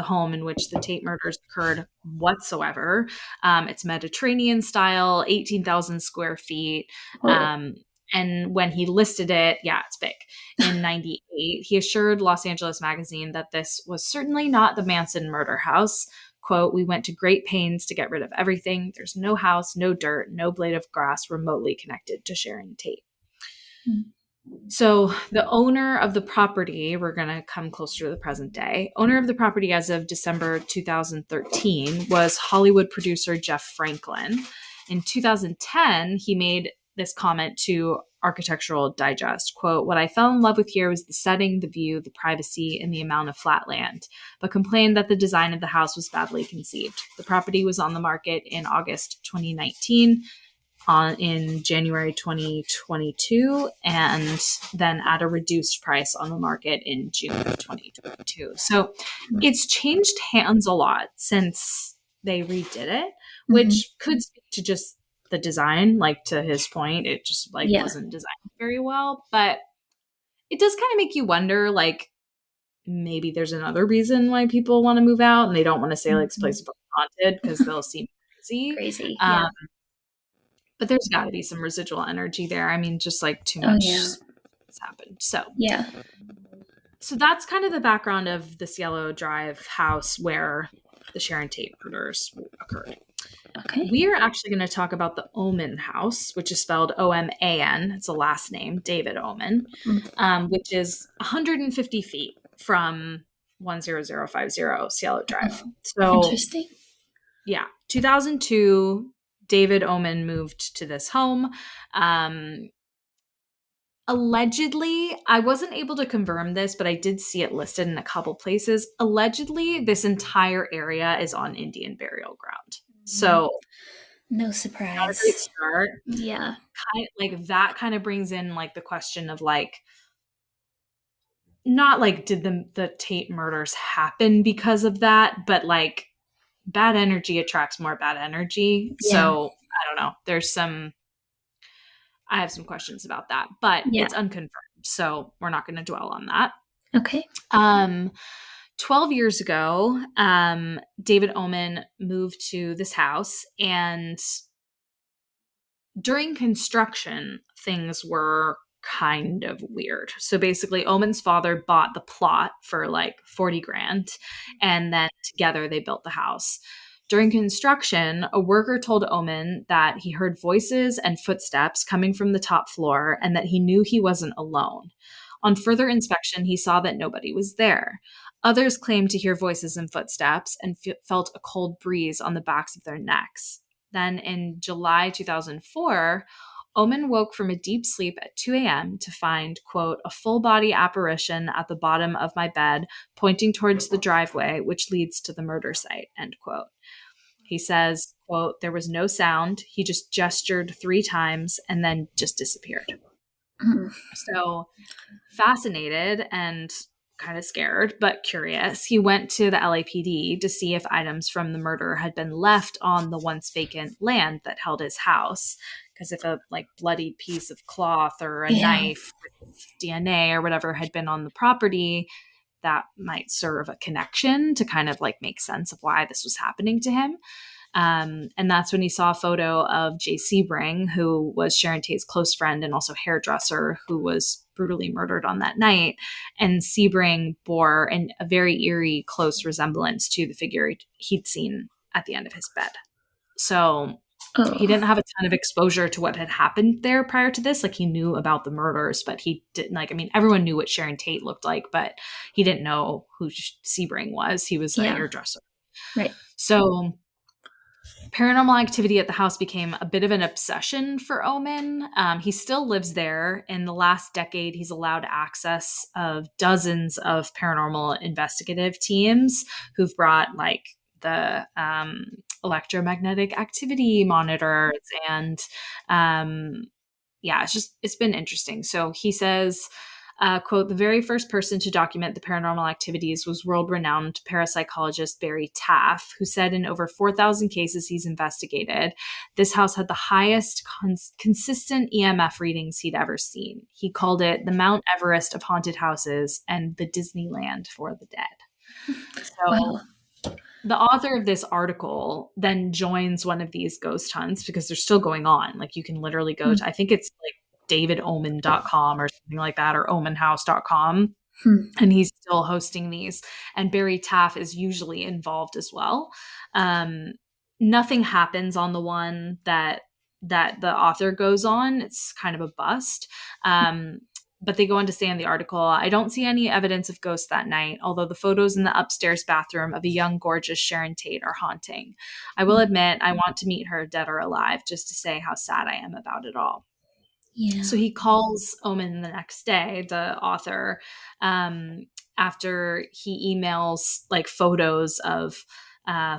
Speaker 1: home in which the Tate murders occurred whatsoever. It's Mediterranean style, 18,000 square feet.
Speaker 2: Whoa.
Speaker 1: Um, and when he listed it, yeah, it's big. In 98, he assured Los Angeles Magazine that this was certainly not the Manson murder house. Quote, we went to great pains to get rid of everything. There's no house, no dirt, no blade of grass remotely connected to Sharon Tate. So the owner of the property, we're going to come closer to the present day. Owner of the property as of December 2013 was Hollywood producer Jeff Franklin. In 2010, he made this comment to Architectural Digest, quote, what I fell in love with here was the setting, the view, the privacy, and the amount of flat land, but complained that the design of the house was badly conceived. The property was on the market in August 2019, in January 2022, and then at a reduced price on the market in June of 2022. So it's changed hands a lot since they redid it, which could speak to just the design. Like, to his point, it just like
Speaker 2: Yeah.
Speaker 1: wasn't designed very well. But it does kind of make you wonder, like, maybe there's another reason why people want to move out and they don't want to say like this place is haunted because they'll seem crazy.
Speaker 2: Crazy. Yeah.
Speaker 1: But there's got to be some residual energy there. I mean, just like too
Speaker 2: Oh,
Speaker 1: much
Speaker 2: yeah.
Speaker 1: has happened. So
Speaker 2: Yeah.
Speaker 1: that's kind of the background of the Cielo Drive house where the Sharon Tate murders occurred.
Speaker 2: Okay.
Speaker 1: We are actually going to talk about the Oman house, which is spelled O-M-A-N. It's a last name, David Oman, which is 150 feet from 10050 Cielo Drive. So
Speaker 2: Interesting.
Speaker 1: yeah, 2002, David Oman moved to this home. Allegedly, I wasn't able to confirm this, but I did see it listed in a couple places. Allegedly, this entire area is on Indian burial ground. So,
Speaker 2: no
Speaker 1: not a
Speaker 2: surprise.
Speaker 1: great start.
Speaker 2: Yeah.
Speaker 1: Like that kind of brings in like the question of like, not like did the Tate murders happen because of that, but like bad energy attracts more bad energy.
Speaker 2: Yeah.
Speaker 1: So I don't know. I have some questions about that, but
Speaker 2: Yeah.
Speaker 1: it's unconfirmed. So we're not going to dwell on that.
Speaker 2: Okay.
Speaker 1: 12 years ago, David Oman moved to this house, and during construction, things were kind of weird. So basically, Oman's father bought the plot for like 40 grand, and then together they built the house. During construction, a worker told Oman that he heard voices and footsteps coming from the top floor and that he knew he wasn't alone. On further inspection, he saw that nobody was there. Others claimed to hear voices and footsteps and felt a cold breeze on the backs of their necks. Then in July 2004, Oman woke from a deep sleep at 2 a.m. to find, quote, a full body apparition at the bottom of my bed, pointing towards the driveway, which leads to the murder site, end quote. He says, quote, there was no sound. He just gestured 3 times and then just disappeared. So fascinated and kind of scared, but curious, he went to the LAPD to see if items from the murder had been left on the once vacant land that held his house. Because if a like bloodied piece of cloth or a knife with DNA or whatever had been on the property, that might serve a connection to kind of like make sense of why this was happening to him. And that's when he saw a photo of Jay Sebring, who was Sharon Tate's close friend and also hairdresser, who was brutally murdered on that night. And Sebring bore a very eerie, close resemblance to the figure he'd seen at the end of his bed. So he didn't have a ton of exposure to what had happened there prior to this. Like, he knew about the murders, but he didn't everyone knew what Sharon Tate looked like, but he didn't know who Sebring was. He was a hairdresser.
Speaker 2: Right.
Speaker 1: So paranormal activity at the house became a bit of an obsession for Oman. He still lives there. In the last decade, he's allowed access of dozens of paranormal investigative teams who've brought like the electromagnetic activity monitors and it's been interesting. So he says Quote, the very first person to document the paranormal activities was world-renowned parapsychologist Barry Taff, who said in over 4,000 cases he's investigated, this house had the highest consistent EMF readings he'd ever seen. He called it the Mount Everest of haunted houses and the Disneyland for the dead. So
Speaker 2: Wow.
Speaker 1: the author of this article then joins one of these ghost hunts because they're still going on. Like you can literally go to, I think it's like davidomen.com or something like that, or omenhouse.com. And he's still hosting these. And Barry Taff is usually involved as well. Nothing happens on the one that the author goes on. It's kind of a bust. But they go on to say in the article, I don't see any evidence of ghosts that night, although the photos in the upstairs bathroom of a young, gorgeous Sharon Tate are haunting. I will admit I want to meet her, dead or alive, just to say how sad I am about it all.
Speaker 2: Yeah.
Speaker 1: So he calls Omen the next day, the author, after he emails like photos of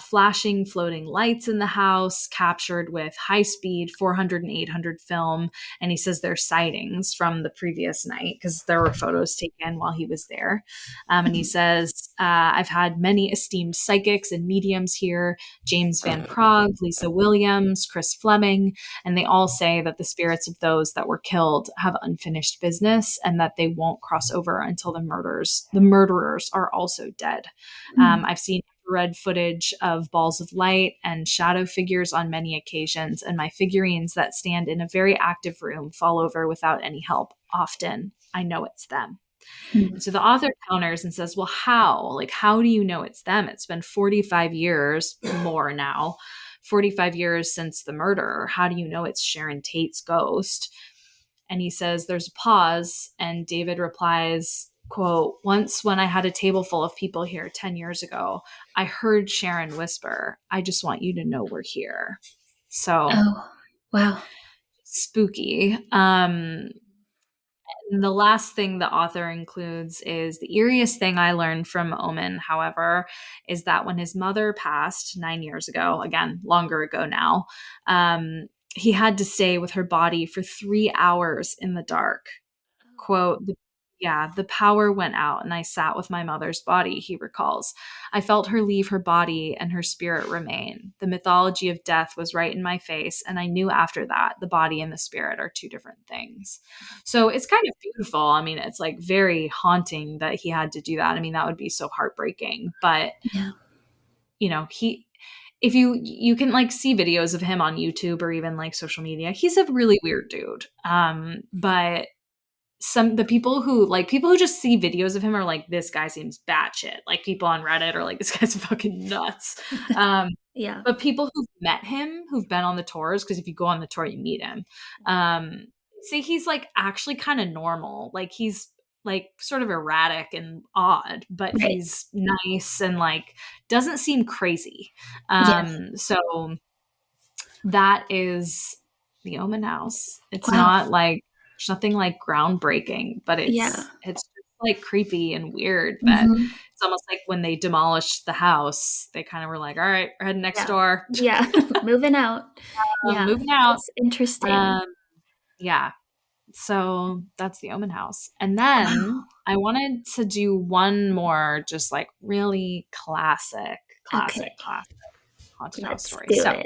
Speaker 1: flashing floating lights in the house captured with high-speed 400 and 800 film. And he says they're sightings from the previous night because there were photos taken while he was there. And he says, I've had many esteemed psychics and mediums here, James Van Prague, Lisa Williams, Chris Fleming, and they all say that the spirits of those that were killed have unfinished business and that they won't cross over until the murderers are also dead. I've seen red footage of balls of light and shadow figures on many occasions, and my figurines that stand in a very active room fall over without any help. Often, I know it's them. And so the author counters and says, well, how? Like, how do you know it's them? It's been 45 years more now, 45 years since the murder. How do you know it's Sharon Tate's ghost? And he says there's a pause, and David replies, quote, once when I had a table full of people here 10 years ago, I heard Sharon whisper, I just want you to know we're here. So
Speaker 2: wow.
Speaker 1: Spooky. And the last thing the author includes is the eeriest thing I learned from Omen, however, is that when his mother passed 9 years ago, again, longer ago now, he had to stay with her body for 3 hours in the dark. Quote, the power went out and I sat with my mother's body, he recalls. I felt her leave her body and her spirit remain. The mythology of death was right in my face, and I knew after that the body and the spirit are two different things. So it's kind of beautiful. I mean, it's like very haunting that he had to do that. I mean, that would be so heartbreaking. But, if you can like see videos of him on YouTube or even like social media, he's a really weird dude. But the people who just see videos of him are like, this guy seems batshit. Like people on Reddit are like, this guy's fucking nuts.
Speaker 2: Yeah.
Speaker 1: But people who've met him, who've been on the tours, because if you go on the tour, you meet him, say he's like actually kind of normal. Like he's like sort of erratic and odd, but he's nice and like doesn't seem crazy. So that is the Omen House. It's not like, there's nothing like groundbreaking, but it's just like creepy and weird that it's almost like when they demolished the house, they kind of were like, all right, we're heading next door.
Speaker 2: Yeah. Moving out.
Speaker 1: Moving out.
Speaker 2: It's interesting.
Speaker 1: Yeah. So that's the Omen House. And then I wanted to do one more just like really classic haunted house story. So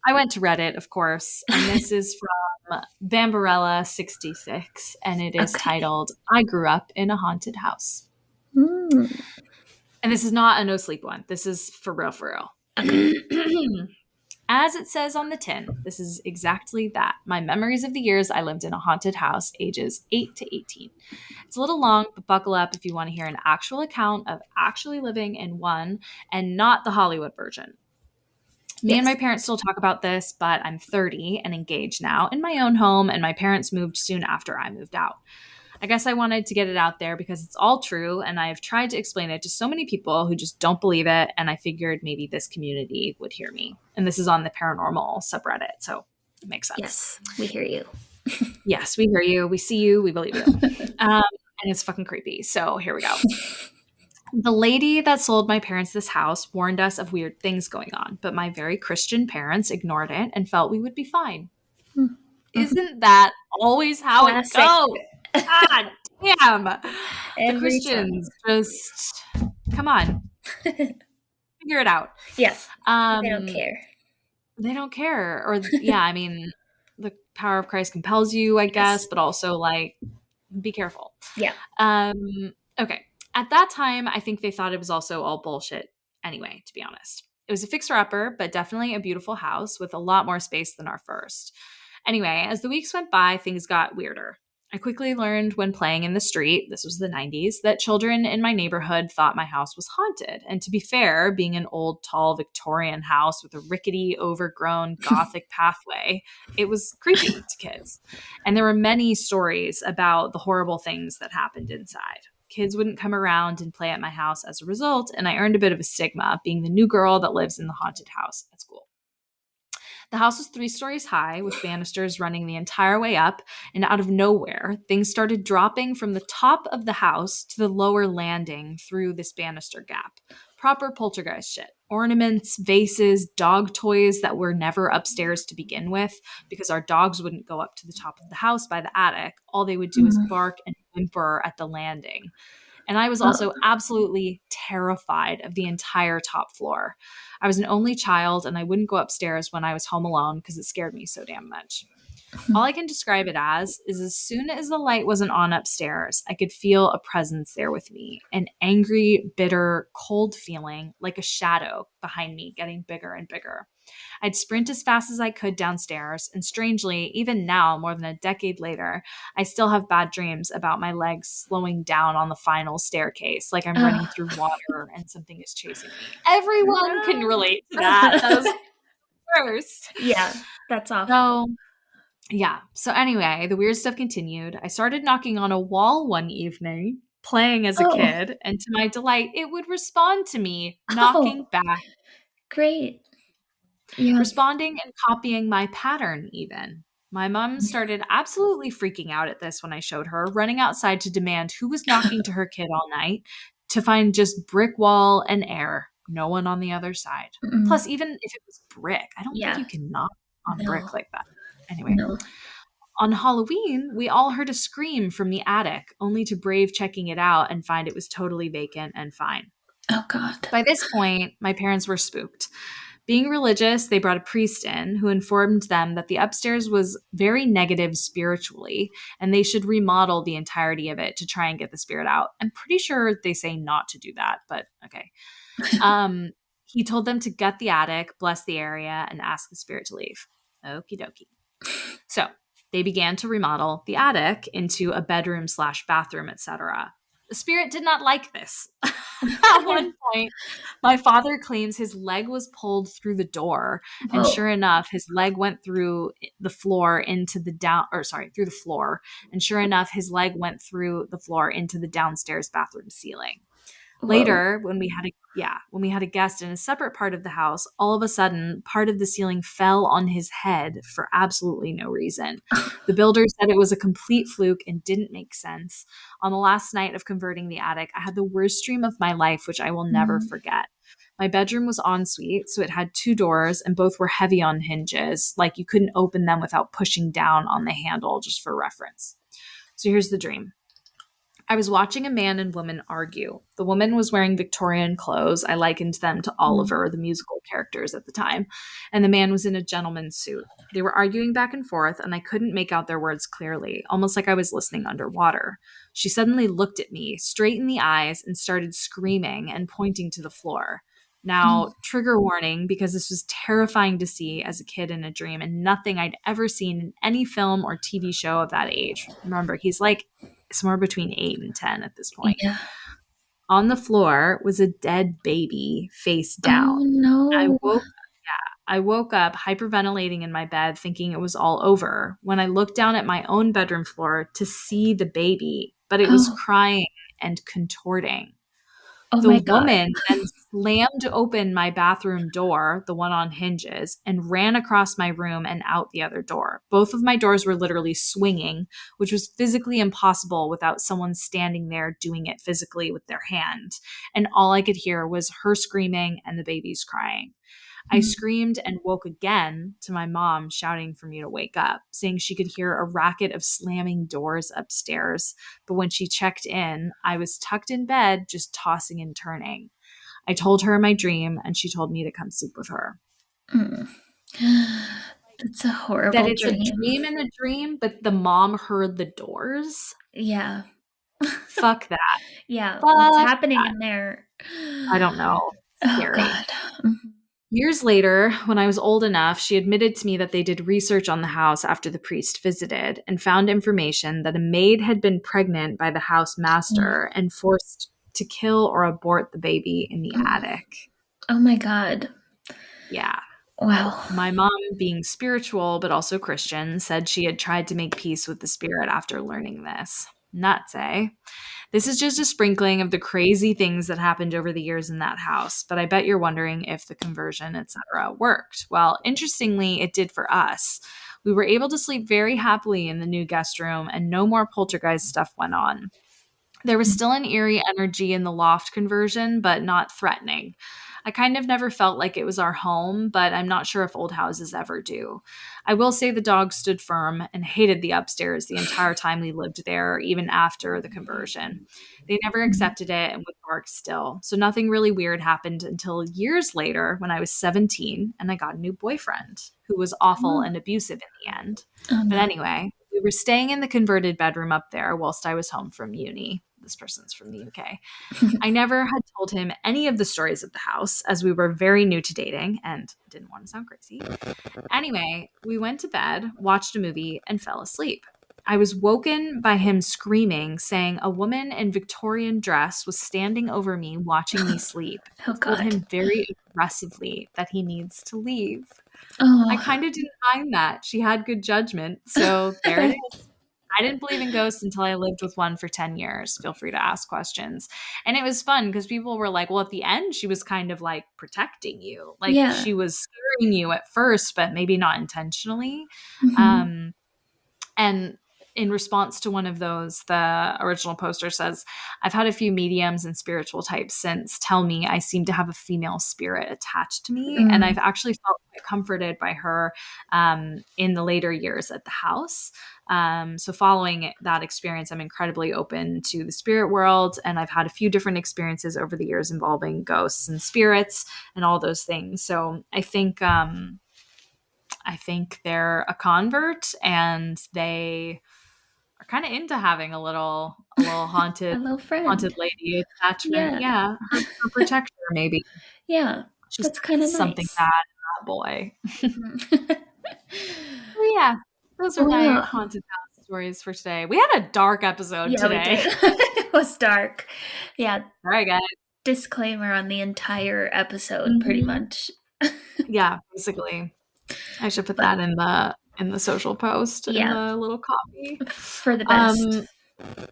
Speaker 1: I went to Reddit, of course, and this is from Bambarella66, and it is titled, I Grew Up in a Haunted House. And this is not a no sleep one. This is for real, for real.
Speaker 2: Okay.
Speaker 1: As it says on the tin, this is exactly that. My memories of the years I lived in a haunted house, ages 8 to 18. It's a little long, but buckle up if you want to hear an actual account of actually living in one and not the Hollywood version. Me and my parents still talk about this, but I'm 30 and engaged now in my own home, and my parents moved soon after I moved out. I guess I wanted to get it out there because it's all true, and I've tried to explain it to so many people who just don't believe it, and I figured maybe this community would hear me. And this is on the paranormal subreddit, so it makes sense.
Speaker 2: Yes, we hear you.
Speaker 1: Yes, we hear you. We see you. We believe you. And it's fucking creepy. So here we go. The lady that sold my parents this house warned us of weird things going on, but my very Christian parents ignored it and felt we would be fine. Isn't that always how it goes? God Damn. The
Speaker 2: Every time.
Speaker 1: Christians just come on, figure it out.
Speaker 2: Yeah, they don't
Speaker 1: Um,
Speaker 2: care.
Speaker 1: they don't care. Or yeah, I mean, the power of Christ compels you, I guess,
Speaker 2: Yes.
Speaker 1: but also like be careful.
Speaker 2: Yeah.
Speaker 1: Okay. At that time, I think they thought it was also all bullshit anyway, to be honest. It was a fixer-upper, but definitely a beautiful house with a lot more space than our first. Anyway, as the weeks went by, things got weirder. I quickly learned when playing in the street, this was the 90s, that children in my neighborhood thought my house was haunted. And to be fair, being an old, tall Victorian house with a rickety, overgrown Gothic pathway, it was creepy to kids. And there were many stories about the horrible things that happened inside. Kids wouldn't come around and play at my house as a result, and I earned a bit of a stigma being the new girl that lives in the haunted house at school. The house was 3 stories high with banisters running the entire way up, and out of nowhere, things started dropping from the top of the house to the lower landing through this banister gap. Proper poltergeist shit. Ornaments, vases, dog toys that were never upstairs to begin with because our dogs wouldn't go up to the top of the house by the attic. All they would do is
Speaker 2: Mm.
Speaker 1: bark and whimper at the landing. And I was
Speaker 2: Oh.
Speaker 1: also absolutely terrified of the entire top floor. I was an only child and I wouldn't go upstairs when I was home alone because it scared me so damn much. All I can describe it as soon as the light wasn't on upstairs, I could feel a presence there with me, an angry, bitter, cold feeling like a shadow behind me getting bigger and bigger. I'd sprint as fast as I could downstairs, and strangely, even now, more than a decade later, I still have bad dreams about my legs slowing down on the final staircase, like I'm running through water and something is chasing me. Everyone can
Speaker 2: No.
Speaker 1: relate to that. That was worst.
Speaker 2: Yeah, that's awful.
Speaker 1: So, yeah. So, anyway, the weird stuff continued. I started knocking on a wall one evening, playing as a
Speaker 2: Oh.
Speaker 1: kid, and to my delight, it would respond to me,
Speaker 2: Oh,
Speaker 1: knocking back,
Speaker 2: great. Yeah.
Speaker 1: responding and copying my pattern, even. My mom started absolutely freaking out at this when I showed her, running outside to demand who was knocking to her kid all night, to find just brick wall and air, no one on the other side.
Speaker 2: Mm.
Speaker 1: Plus, even if it was brick, I don't think
Speaker 2: Yeah.
Speaker 1: you can knock on brick
Speaker 2: No.
Speaker 1: like that. Anyway,
Speaker 2: No.
Speaker 1: on Halloween, we all heard a scream from the attic, only to brave checking it out and find it was totally vacant and fine.
Speaker 2: Oh God.
Speaker 1: By this point, my parents were spooked. Being religious, they brought a priest in who informed them that the upstairs was very negative spiritually and they should remodel the entirety of it to try and get the spirit out. I'm pretty sure they say not to do that, but okay. Um, he told them to gut the attic, bless the area, and ask the spirit to leave. Okie dokie. So they began to remodel the attic into a bedroom slash bathroom, etc. The spirit did not like this. At one point, my father claims his leg was pulled through the door, and
Speaker 2: Whoa.
Speaker 1: sure enough, his leg went through the floor into the through the floor, and sure enough, his leg went through the floor into the downstairs bathroom ceiling.
Speaker 2: Whoa.
Speaker 1: Later, when we had a guest in a separate part of the house, all of a sudden, part of the ceiling fell on his head for absolutely no reason. The builder said it was a complete fluke and didn't make sense. On the last night of converting the attic, I had the worst dream of my life, which I will never
Speaker 2: Mm.
Speaker 1: forget. My bedroom was ensuite, so it had 2 doors and both were heavy on hinges, like you couldn't open them without pushing down on the handle, just for reference. So here's the dream. I was watching a man and woman argue. The woman was wearing Victorian clothes. I likened them to
Speaker 2: Mm.
Speaker 1: Oliver, the musical characters at the time. And the man was in a gentleman's suit. They were arguing back and forth, and I couldn't make out their words clearly, almost like I was listening underwater. She suddenly looked at me straight in the eyes and started screaming and pointing to the floor.
Speaker 2: Mm.
Speaker 1: Now, trigger warning, because this was terrifying to see as a kid in a dream and nothing I'd ever seen in any film or TV show of that age. Remember, he's like somewhere between 8 and 10 at this point.
Speaker 2: Yeah.
Speaker 1: On the floor was a dead baby face
Speaker 2: Oh
Speaker 1: down. I
Speaker 2: no.
Speaker 1: woke I woke up hyperventilating in my bed thinking it was all over when I looked down at my own bedroom floor to see the baby, but it was
Speaker 2: Oh.
Speaker 1: crying and contorting.
Speaker 2: Oh
Speaker 1: The
Speaker 2: my God.
Speaker 1: woman then slammed open my bathroom door, the one on hinges, and ran across my room and out the other door. Both of my doors were literally swinging, which was physically impossible without someone standing there doing it physically with their hand. And all I could hear was her screaming and the baby's crying. I screamed and woke again to my mom shouting for me to wake up, saying she could hear a racket of slamming doors upstairs. But when she checked in, I was tucked in bed, just tossing and turning. I told her my dream, and she told me to come sleep with her.
Speaker 2: Mm. That's a
Speaker 1: That
Speaker 2: horrible
Speaker 1: it's a
Speaker 2: dream.
Speaker 1: dream in a dream, but the mom heard the doors.
Speaker 2: Yeah.
Speaker 1: Fuck that.
Speaker 2: Yeah, what's
Speaker 1: Fuck
Speaker 2: happening
Speaker 1: that.
Speaker 2: in there?
Speaker 1: I don't know.
Speaker 2: Oh
Speaker 1: Scary.
Speaker 2: god. Mhm.
Speaker 1: Years later, when I was old enough, she admitted to me that they did research on the house after the priest visited and found information that a maid had been pregnant by the house
Speaker 2: Mm,
Speaker 1: master and forced to kill or abort the baby in the
Speaker 2: mm.
Speaker 1: attic.
Speaker 2: Oh my god.
Speaker 1: Yeah.
Speaker 2: Wow.
Speaker 1: My mom, being spiritual but also Christian, said she had tried to make peace with the spirit after learning this. Nuts, eh? This is just a sprinkling of the crazy things that happened over the years in that house, but I bet you're wondering if the conversion, etc., worked. Well, interestingly, it did for us. We were able to sleep very happily in the new guest room, and no more poltergeist stuff went on. There was still an eerie energy in the loft conversion, but not threatening. I kind of never felt like it was our home, but I'm not sure if old houses ever do. I will say the dog stood firm and hated the upstairs the entire time we lived there, even after the conversion. They never
Speaker 2: Mhm.
Speaker 1: accepted it and would bark still. So nothing really weird happened until years later when I was 17 and I got a new boyfriend who was awful
Speaker 2: Oh.
Speaker 1: and abusive in the end.
Speaker 2: Oh
Speaker 1: But
Speaker 2: no.
Speaker 1: anyway, we were staying in the converted bedroom up there whilst I was home from uni. This person's from the UK. I never had told him any of the stories of the house as we were very new to dating and didn't want to sound crazy. Anyway, we went to bed, watched a movie, and fell asleep. I was woken by him screaming, saying a woman in Victorian dress was standing over me, watching me sleep,
Speaker 2: Oh
Speaker 1: and told
Speaker 2: god.
Speaker 1: him very aggressively that he needs to leave. I
Speaker 2: Oh.
Speaker 1: kind of didn't mind that. She had good judgment. So there it is. I didn't believe in ghosts until I lived with one for 10 years. Feel free to ask questions. And it was fun because people were like, well, at the end, she was kind of like protecting you. Like
Speaker 2: Yeah.
Speaker 1: she was scaring you at first, but maybe not intentionally.
Speaker 2: Mhm.
Speaker 1: Um, and in response to one of those, the original poster says, I've had a few mediums and spiritual types since tell me I seem to have a female spirit attached to me. And
Speaker 2: Mm.
Speaker 1: I've actually felt quite comforted by her in the later years at the house. So, following that experience, I'm incredibly open to the spirit world. And I've had a few different experiences over the years involving ghosts and spirits and all those things. So, I think they're a convert and they are kind of into having a little
Speaker 2: A
Speaker 1: haunted
Speaker 2: little
Speaker 1: haunted
Speaker 2: friend.
Speaker 1: lady attachment.
Speaker 2: Yeah.
Speaker 1: Yeah, her protector maybe.
Speaker 2: Yeah.
Speaker 1: She
Speaker 2: That's kinda
Speaker 1: senses something
Speaker 2: nice.
Speaker 1: bad in that boy.
Speaker 2: Mm.
Speaker 1: So yeah, those are my
Speaker 2: Well,
Speaker 1: haunted house stories for today. We had a dark episode
Speaker 2: yeah, we
Speaker 1: today.
Speaker 2: did. It was dark. Yeah,
Speaker 1: All right, guys.
Speaker 2: disclaimer on the entire episode, pretty
Speaker 1: Mhm.
Speaker 2: much.
Speaker 1: Yeah, basically, I should put
Speaker 2: But
Speaker 1: that in the social post in
Speaker 2: yeah,
Speaker 1: the little copy.
Speaker 2: for the best.
Speaker 1: Um,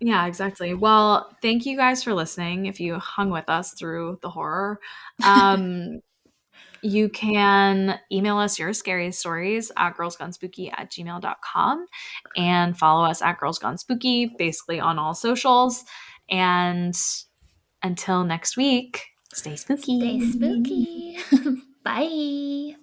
Speaker 1: Yeah, exactly. Well, thank you guys for listening. If you hung with us through the horror, um, you can email us your scary stories at girlsgonespooky@gmail.com and follow us at Girls Gone Spooky, basically on all socials. And until next week, stay
Speaker 2: Stay
Speaker 1: spooky.
Speaker 2: spooky. Bye.